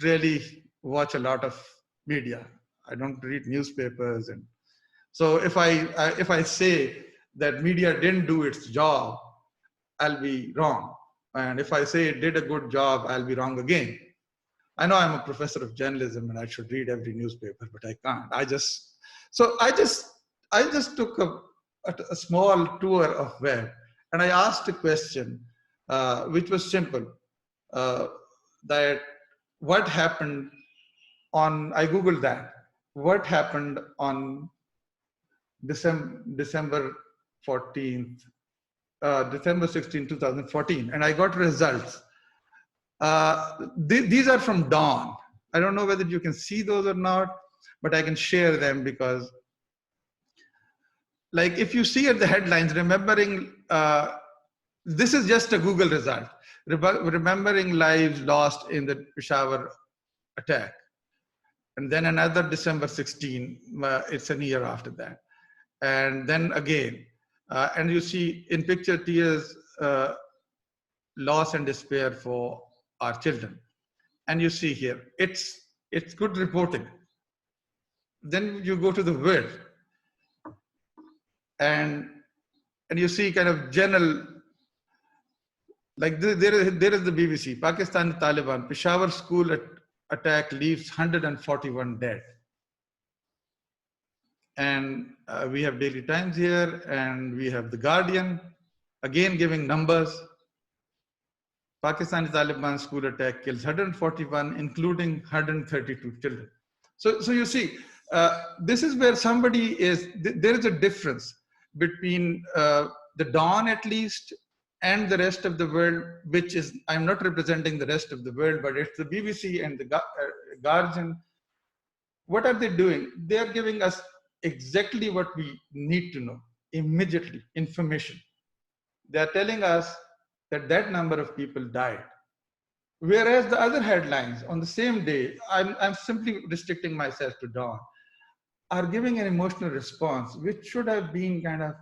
really watch a lot of media. I don't read newspapers. And so if I say that media didn't do its job, I'll be wrong. And if I say it did a good job, I'll be wrong again. I know I'm a professor of journalism and I should read every newspaper, but I can't. I just took a small tour of web, and I asked a question, which was simple, that what happened I Googled that, what happened on December 14th, December 16, 2014, and I got results. These are from Dawn. I don't know whether you can see those or not, but I can share them, because like if you see at the headlines, remembering, this is just a Google result, remembering lives lost in the Peshawar attack. And then another December 16, it's a year after that. And then again, and you see in picture tears, loss and despair for our children. And you see here, it's good reporting. Then you go to the Word, and you see kind of general, like there is the BBC, Pakistani Taliban, Peshawar school attack leaves 141 dead. And we have Daily Times here, and we have The Guardian, again giving numbers. Pakistani Taliban school attack kills 141, including 132 children. So you see, this is where somebody is, there is a difference between the Dawn at least and the rest of the world, which is, I'm not representing the rest of the world, but it's the BBC and the Guardian. What are they doing? They are giving us exactly what we need to know, immediately, information. They are telling us that number of people died. Whereas the other headlines on the same day, I'm simply restricting myself to Dawn, are giving an emotional response, which should have been kind of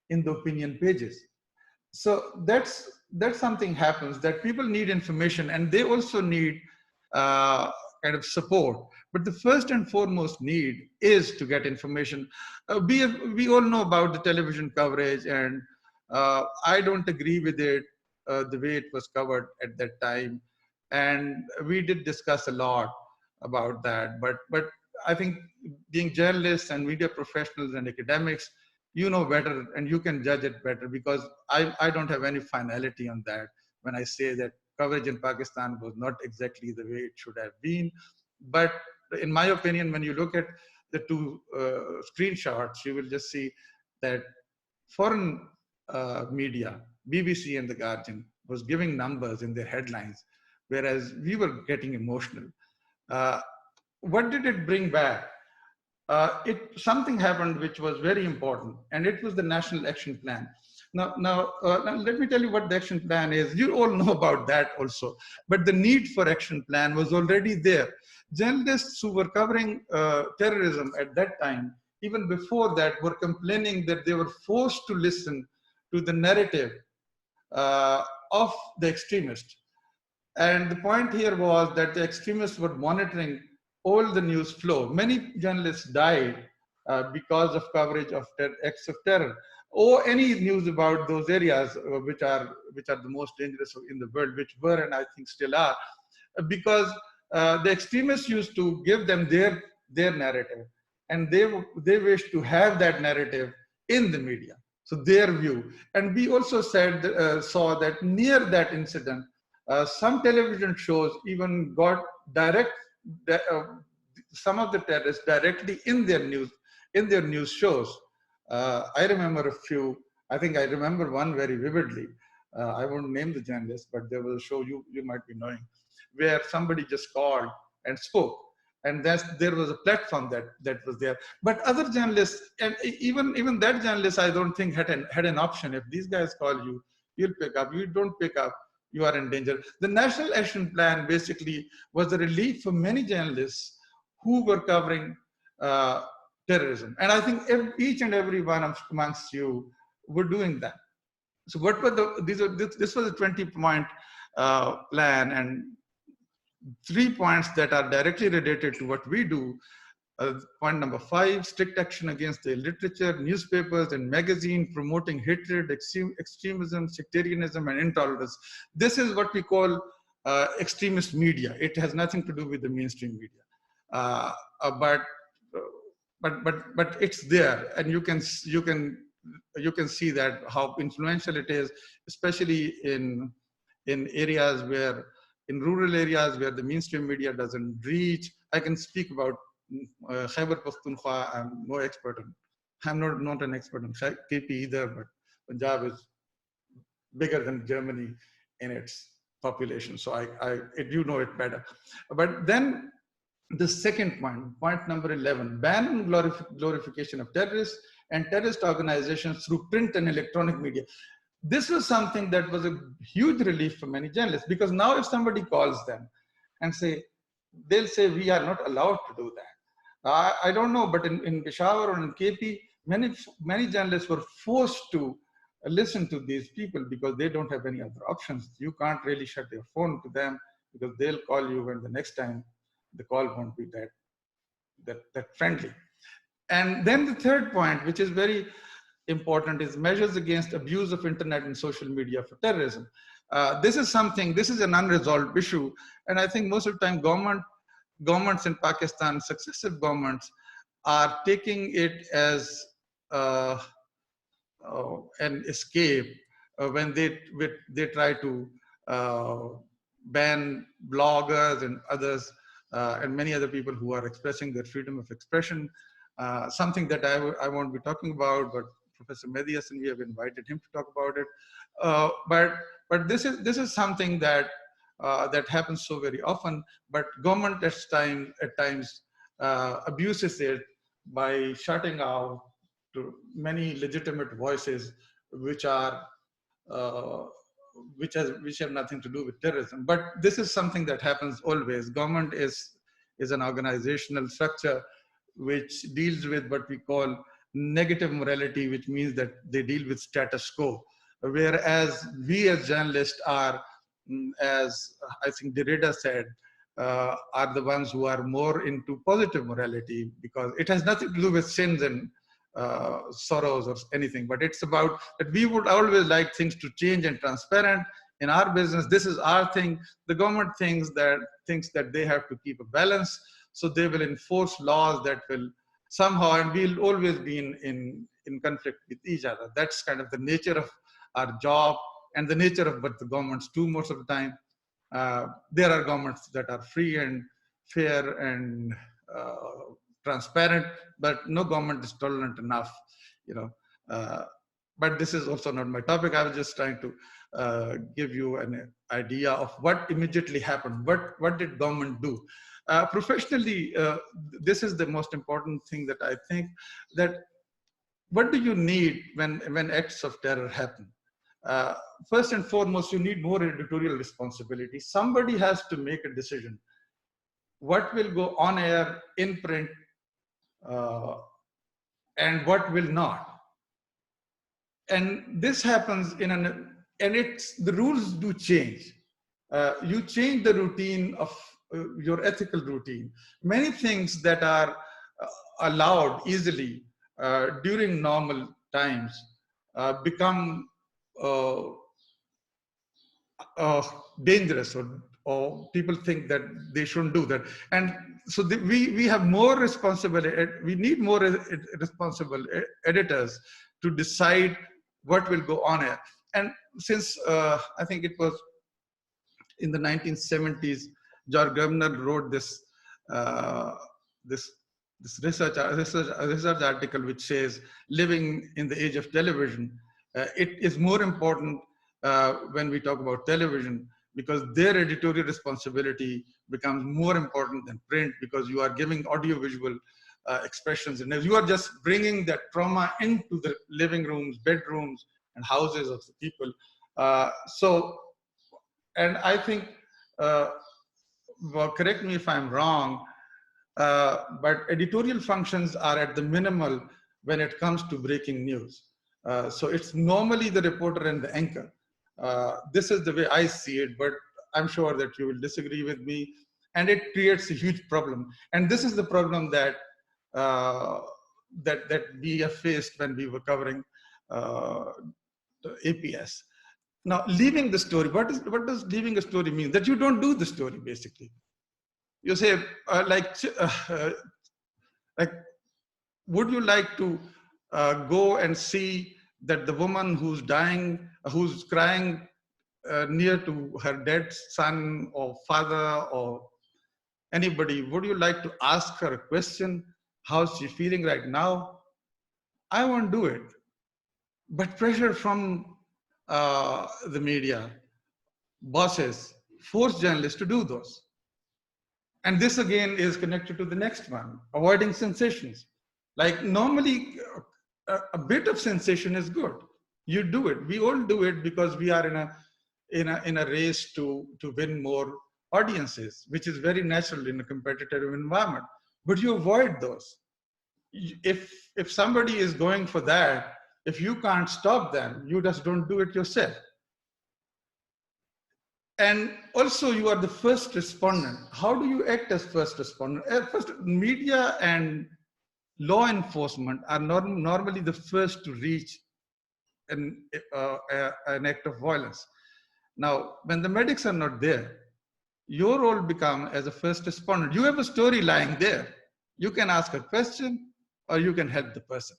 in the opinion pages. So that's something happens, that people need information, and they also need kind of support. But the first and foremost need is to get information. We all know about the television coverage, and I don't agree with it, the way it was covered at that time. And we did discuss a lot about that. But I think being journalists and media professionals and academics, you know better and you can judge it better, because I don't have any finality on that when I say that coverage in Pakistan was not exactly the way it should have been. But in my opinion, when you look at the two screenshots, you will just see that foreign media, BBC and The Guardian, was giving numbers in their headlines, whereas we were getting emotional. What did it bring back? Something happened which was very important, and it was the National Action Plan. Now, let me tell you what the action plan is. You all know about that also, but the need for action plan was already there. Journalists who were covering terrorism at that time, even before that, were complaining that they were forced to listen to the narrative of the extremists. And the point here was that the extremists were monitoring all the news flow. Many journalists died because of coverage of acts of terror, or any news about those areas which are the most dangerous in the world, which were and I think still are, because the extremists used to give them their narrative, and they wish to have that narrative in the media, so their view. And we also saw that near that incident, some television shows even got some of the terrorists directly in their news shows. I remember a few. I think I remember one very vividly. I won't name the journalist, but there was a show you might be knowing, where somebody just called and spoke, and there was a platform that was there. But other journalists, and even that journalist, I don't think had an option. If these guys call you, you'll pick up. You don't pick up, you are in danger. The National Action Plan basically was a relief for many journalists who were covering terrorism. And I think each and every one amongst you were doing that. So what were this was a 20-point plan, and 3 points that are directly related to what we do. Point number 5, strict action against the literature, newspapers and magazine promoting hatred, extremism, sectarianism and intolerance. This is what we call extremist media. It has nothing to do with the mainstream media. But it's there, and you can see that how influential it is, especially in areas in rural areas where the mainstream media doesn't reach. I can speak about Khyber Pakhtunkhwa. I'm no expert on. I'm not an expert on KP either, but Punjab is bigger than Germany in its population, so you know it better. But then the second point number 11, ban and glorification of terrorists and terrorist organizations through print and electronic media. This was something that was a huge relief for many journalists, because now if somebody calls them and they'll say, we are not allowed to do that. I don't know, but in Peshawar or in KP, many journalists were forced to listen to these people because they don't have any other options. You can't really shut your phone to them, because they'll call you when the next time the call won't be that friendly. And then the third point, which is very important, is measures against abuse of internet and social media for terrorism. This is an unresolved issue. And I think most of the time governments in Pakistan, successive governments, are taking it as an escape when they try to ban bloggers and others and many other people who are expressing their freedom of expression. Something that I won't be talking about, but Professor Mehdi Hassan, we have invited him to talk about it. But this is something that happens so very often. But government at times abuses it by shutting out to many legitimate voices which have nothing to do with terrorism. But this is something that happens always. Government is an organizational structure which deals with what we call negative morality, which means that they deal with status quo. Whereas we as journalists are, as I think Derrida said, are the ones who are more into positive morality, because it has nothing to do with sins and sorrows or anything, but it's about that we would always like things to change and transparent. In our business, this is our thing. The government thinks that they have to keep a balance, so they will enforce laws that will somehow, and we'll always be in conflict with each other. That's kind of the nature of our job and the nature of what the governments do most of the time. There are governments that are free and fair and transparent, but no government is tolerant enough, But this is also not my topic. I was just trying to give you an idea of what immediately happened. What did government do? Professionally, this is the most important thing that I think, that what do you need when acts of terror happen? Uh, First and foremost, you need more editorial responsibility. Somebody has to make a decision. What will go on air, in print, uh, and what will not? And this happens and the rules do change. You change the routine of your ethical routine. Many things that are allowed easily during normal times become uh, dangerous, or people think that they shouldn't do that. And so we have more responsibility. We need more responsible editors to decide what will go on air. And since I think it was in the 1970s, George Gardner wrote this this research article which says, living in the age of television, it is more important when we talk about television, because their editorial responsibility becomes more important than print, because you are giving audiovisual expressions, and you are just bringing that trauma into the living rooms, bedrooms, and houses of the people. And I think, well, correct me if I'm wrong, but editorial functions are at the minimal when it comes to breaking news. So it's normally the reporter and the anchor. This is the way I see it, but I'm sure that you will disagree with me. And it creates a huge problem. And this is the problem that that we have faced when we were covering the APS. Now, leaving the story, what does leaving a story mean? That you don't do the story, basically. You say, like, would you like to go and see that the woman who's dying, who's crying near to her dead son or father or anybody, would you like to ask her a question? How's she feeling right now? I won't do it. But pressure from the media, bosses, force journalists to do those. And this again is connected to the next one, avoiding sensations. Like normally, a bit of sensation is good. You do it. We all do it because we are in a race to win more audiences, which is very natural in a competitive environment. But you avoid those. If somebody is going for that, if you can't stop them, you just don't do it yourself. And also, you are the first respondent. How do you act as first respondent? First, media and law enforcement are normally the first to reach an act of violence. Now, when the medics are not there, your role becomes as a first respondent. You have a story lying there. You can ask a question or you can help the person.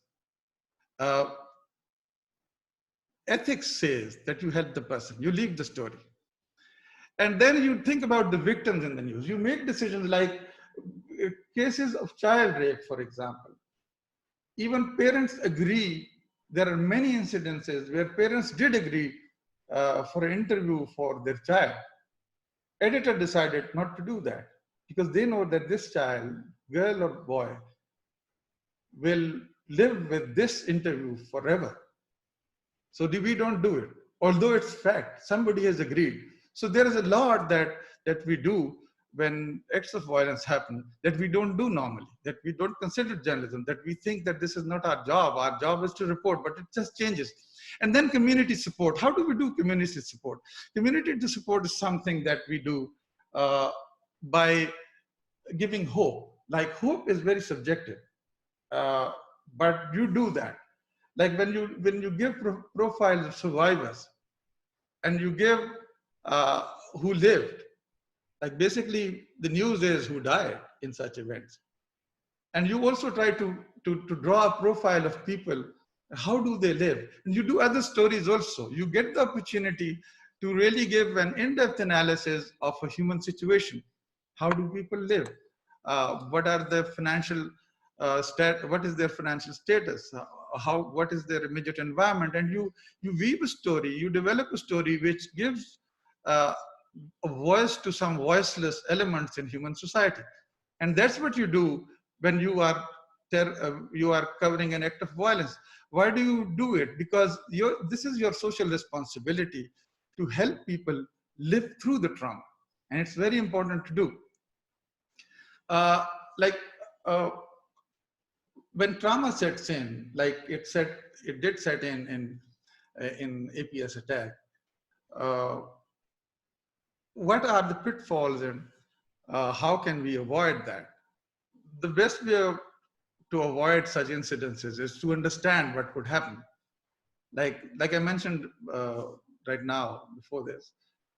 Ethics says that you help the person. You leave the story. And then you think about the victims in the news. You make decisions like cases of child rape, for example. Even parents agree. There are many incidences where parents did agree for an interview for their child. Editor decided not to do that because they know that this child, girl or boy, will live with this interview forever. So we don't do it, although it's fact. Somebody has agreed. So there is a lot that we do when acts of violence happen that we don't do normally, that we don't consider journalism, that we think that this is not our job. Our job is to report, but it just changes. And then community support. How do we do community support? Community support is something that we do by giving hope. Like hope is very subjective, but you do that. Like when you give profiles of survivors and you give who lived, like basically the news is who died in such events. And you also try to draw a profile of people. How do they live? And you do other stories also. You get the opportunity to really give an in-depth analysis of a human situation. How do people live? What are their financial what is their financial status? what is their immediate environment, and you weave a story, you develop a story which gives a voice to some voiceless elements in human society. And that's what you do when you are covering an act of violence. Why do you do it? Because this is your social responsibility to help people live through the trauma, and it's very important to do. When trauma sets in, like it did set in APS attack. What are the pitfalls, and how can we avoid that? The best way to avoid such incidences is to understand what could happen. Like I mentioned right now before this,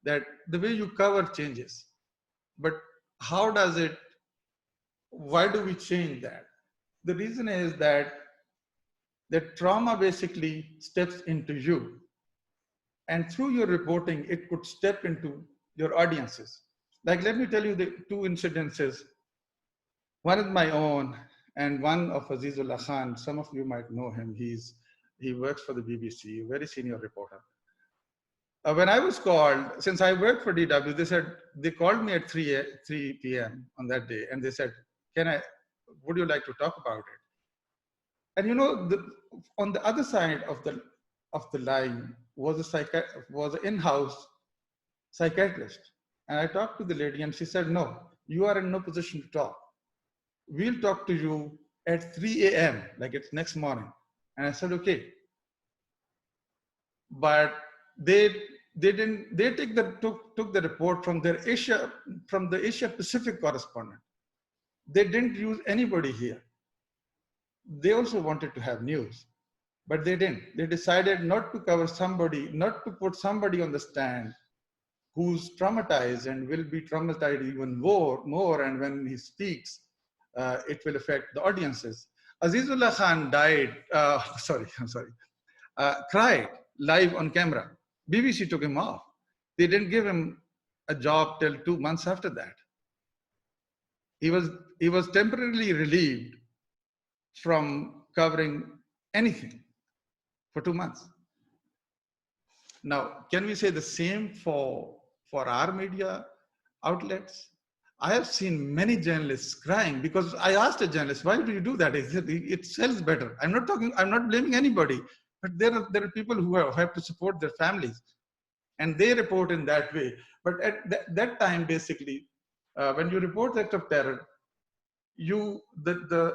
that the way you cover changes, but how does it? Why do we change that? The reason is that trauma basically steps into you, and through your reporting, it could step into your audiences. Like, let me tell you the two incidences. One is my own, and one of Azizullah Khan. Some of you might know him. He works for the BBC, a very senior reporter. When I was called, since I worked for DW, they called me at 3 p.m. on that day, and they said, would you like to talk about it? And you know, on the other side of the line was an in-house psychiatrist. And I talked to the lady, and she said, no, you are in no position to talk. We'll talk to you at 3 a.m., like it's next morning. And I said, okay. But they took the report from the Asia Pacific correspondent. They didn't use anybody here. They also wanted to have news, but they didn't. They decided not to cover somebody, not to put somebody on the stand who's traumatized and will be traumatized even more. And when he speaks, it will affect the audiences. Azizullah Khan cried live on camera. BBC took him off. They didn't give him a job till 2 months after that. He was temporarily relieved from covering anything for 2 months. Now, can we say the same for our media outlets? I have seen many journalists crying because I asked a journalist, why do you do that? He said, it sells better. I'm not blaming anybody, but there are people who have to support their families, and they report in that way. But at that time, basically, when you report act of terror, the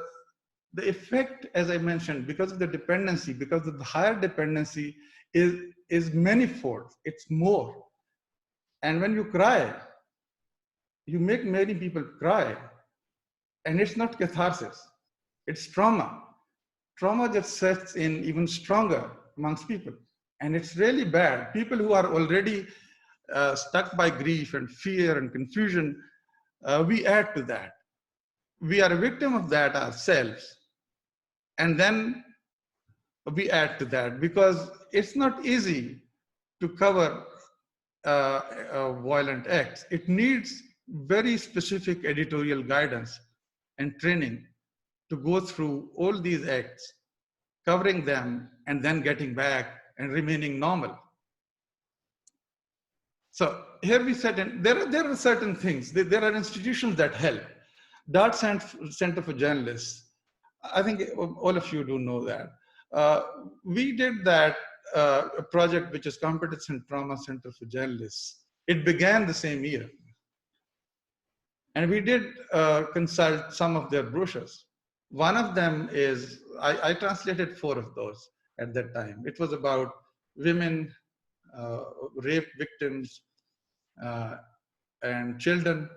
effect, as I mentioned, because of the dependency, because of the higher dependency, is manifold. It's more. And when you cry, you make many people cry, and it's not catharsis, it's trauma. Trauma just sets in even stronger amongst people, and it's really bad. People who are already stuck by grief and fear and confusion, we add to that. We are a victim of that ourselves, and then we add to that, because it's not easy to cover violent acts. It needs very specific editorial guidance and training to go through all these acts, covering them, and then getting back and remaining normal. So here we said, there are certain things. There are institutions that help. Dart Center for Journalists, I think all of you do know that. We did that a project which is Competence and Trauma Center for Journalists. It began the same year. And we did consult some of their brochures. One of them is, I translated 4 of those at that time. It was about women, rape victims, and children,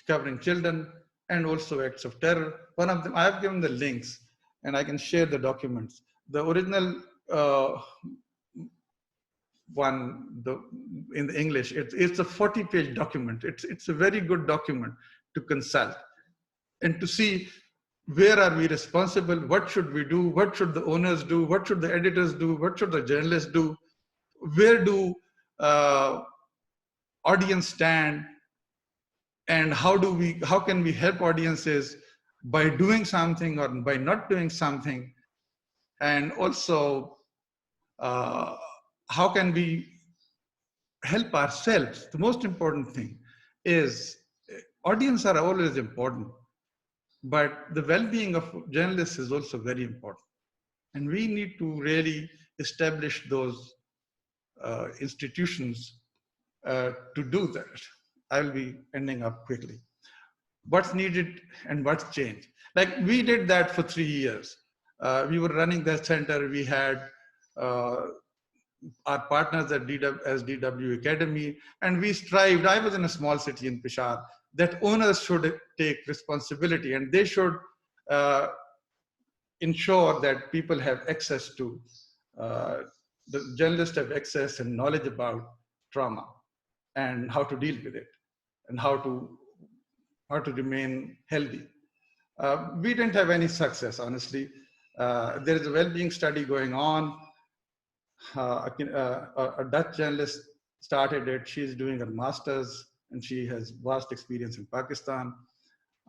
covering children, and also acts of terror. One of them, I have given the links, and I can share the documents. The original one, in the English, it's a 40-page document. It's a very good document to consult and to see where are we responsible, what should we do, what should the owners do, what should the editors do, what should the journalists do, where do audience stand, and how can we help audiences by doing something or by not doing something. And also, how can we help ourselves? The most important thing is audience are always important, but the well-being of journalists is also very important. And we need to really establish those institutions to do that. I'll be ending up quickly. What's needed and what's changed? Like we did that for 3 years. We were running the center. We had our partners at DW Academy, and we strived. I was in a small city in Peshawar, that owners should take responsibility and they should ensure that people have access to, the journalists have access and knowledge about trauma and how to deal with it and how to remain healthy. We didn't have any success, honestly. There is a well-being study going on. A Dutch journalist started it. She's doing her master's and she has vast experience in Pakistan.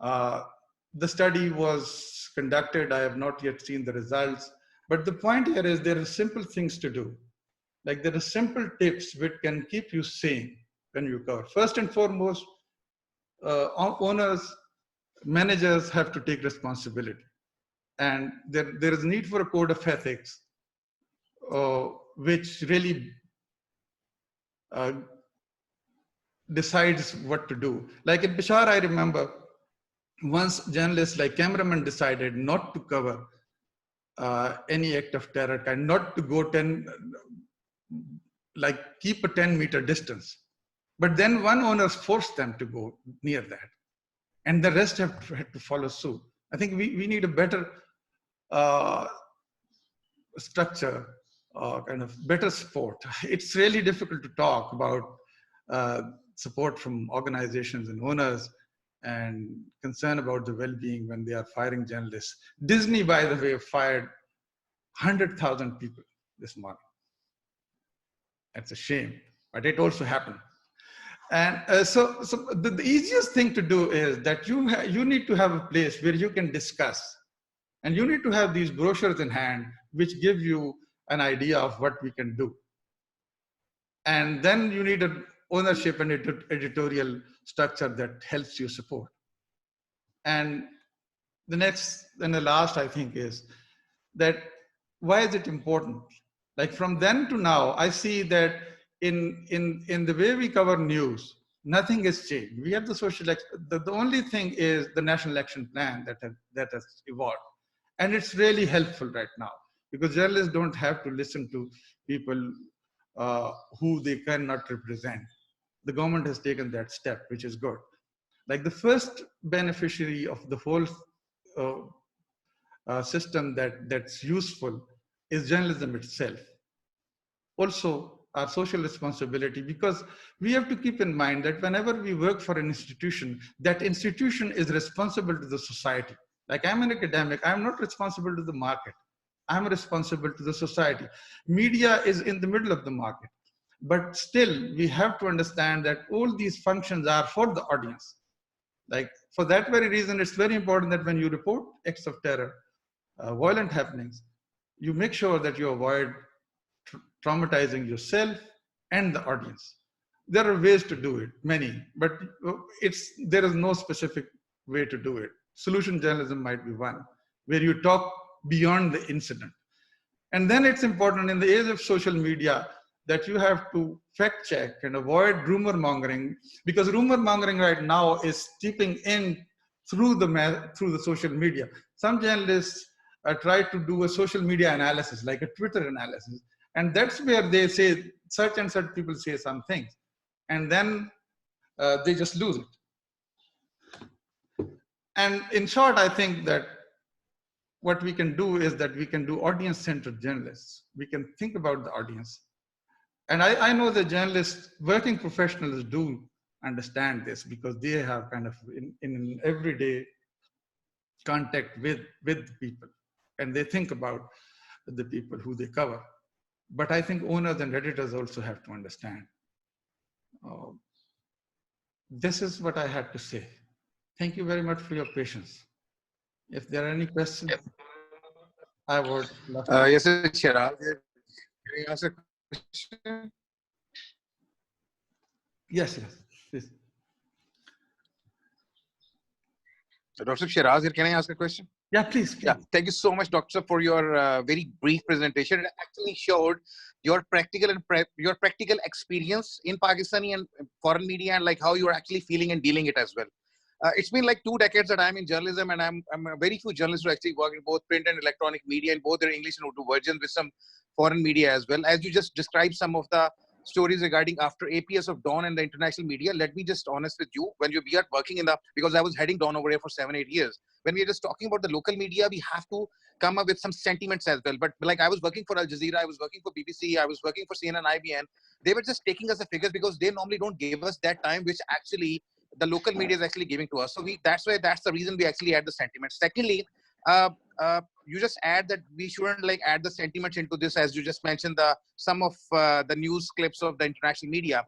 The study was conducted. I have not yet seen the results. But the point here is there are simple things to do. Like there are simple tips which can keep you sane when you cover. First and foremost, owners, managers have to take responsibility. And there is a need for a code of ethics, which really decides what to do. Like in Peshawar, I remember once journalists like cameramen decided not to cover any act of terror, and not to go keep a 10-meter distance. But then one owner forced them to go near that. And the rest had to follow suit. I think we need a better structure, kind of better support. It's really difficult to talk about support from organizations and owners and concern about the well-being when they are firing journalists. Disney, by the way, fired 100,000 people this morning. That's a shame, but it also happened. And so the easiest thing to do is that you need to have a place where you can discuss, and you need to have these brochures in hand which give you an idea of what we can do. And then you need an ownership and editorial structure that helps you support. And the next and the last, I think, is that why is it important? Like from then to now, I see that in the way we cover news, nothing has changed. We have the social, the only thing is the National Action Plan that has evolved. And it's really helpful right now because journalists don't have to listen to people who they cannot represent. The government has taken that step, which is good. Like the first beneficiary of the whole system that's useful is journalism itself. Also, our social responsibility, because we have to keep in mind that whenever we work for an institution, that institution is responsible to the society. Like I'm an academic, I'm not responsible to the market. I'm responsible to the society. Media is in the middle of the market. But still, we have to understand that all these functions are for the audience. Like for that very reason, it's very important that when you report acts of terror, violent happenings, you make sure that you avoid traumatizing yourself and the audience. There are ways to do it, many, but there is no specific way to do it. Solution journalism might be one, where you talk beyond the incident. And then it's important in the age of social media that you have to fact check and avoid rumor mongering, because rumor mongering right now is seeping in through the social media. Some journalists try to do a social media analysis, like a Twitter analysis. And that's where they say such and such people say some things. And then they just lose it. And in short, I think that what we can do is that we can do audience-centered journalists. We can think about the audience. And I know the journalists, working professionals do understand this because they have kind of in everyday contact with people. And they think about the people who they cover. But I think owners and editors also have to understand. This is what I had to say. Thank you very much for your patience. If there are any questions. I would love to. Yes, Shiraz. Can you ask a question? Yes, please. Dr. Shiraz here. Can I ask a question? Yeah, please. Yeah, thank you so much, Doctor, for your very brief presentation. It actually showed your practical your practical experience in Pakistani and foreign media, and like how you're actually feeling and dealing it as well. It's been like 2 decades that I'm in journalism, and I'm a very few journalists who actually work in both print and electronic media, in both their English and Urdu versions, with some foreign media as well. As you just described some of the stories regarding after APS of Dawn and the international media, let me just honest with you, when we are working in the, because I was heading Dawn over here for 7-8 years, when we are just talking about the local media, we have to come up with some sentiments as well. But like, I was working for Al Jazeera, I was working for BBC, I was working for CNN, IBN. They were just taking us the figures because they normally don't give us that time, which actually the local media is actually giving to us. So that's the reason we actually add the sentiments. Secondly, you just add that we shouldn't like add the sentiments into this, as you just mentioned some of the news clips of the international media.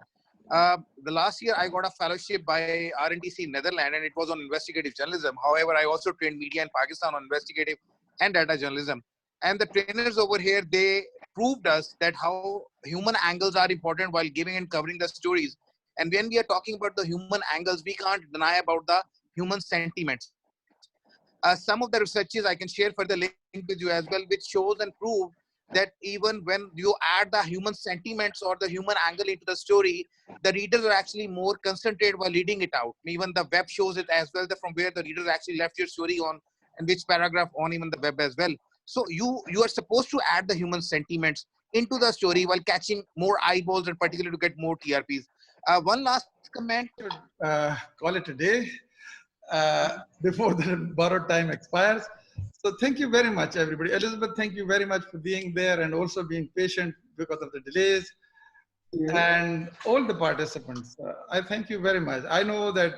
The last year I got a fellowship by RNTC Netherlands, and it was on investigative journalism. However, I also trained media in Pakistan on investigative and data journalism. And the trainers over here, they proved us that how human angles are important while giving and covering the stories. And when we are talking about the human angles, we can't deny about the human sentiments. Some of the researches I can share further link with you as well, which shows and proves that even when you add the human sentiments or the human angle into the story, the readers are actually more concentrated while reading it out. Even the web shows it as well, that from where the readers actually left your story on and which paragraph on even the web as well. So you are supposed to add the human sentiments into the story while catching more eyeballs and particularly to get more TRPs. One last comment. Call it a day before the borrowed time expires. So thank you very much, everybody. Elizabeth, thank you very much for being there and also being patient because of the delays. And all the participants, I thank you very much. I know that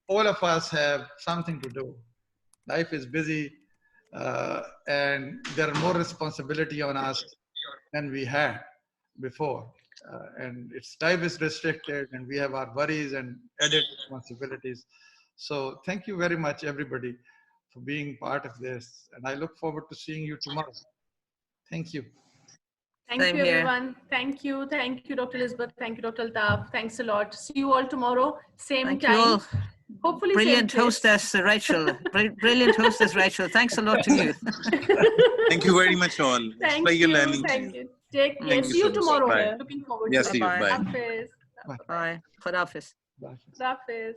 all of us have something to do. Life is busy, and there are more responsibility on us than we had before. And its time is restricted, and we have our worries and added responsibilities. So thank you very much, everybody, for being part of this. And I look forward to seeing you tomorrow. Thank you. Thank you, everyone. Thank you. Thank you, Dr. Elizabeth. Thank you, Dr. Altaf. Thanks a lot. See you all tomorrow, same time. You all. Hopefully, brilliant hostess, Rachel. Brilliant hostess, Rachel. Thanks a lot to you. Thank you very much, all. Thank you. Thank you. Take care. See you tomorrow. Looking forward to it. See you. Bye. Hafiz. Bye. Khuda Hafiz. Hafiz.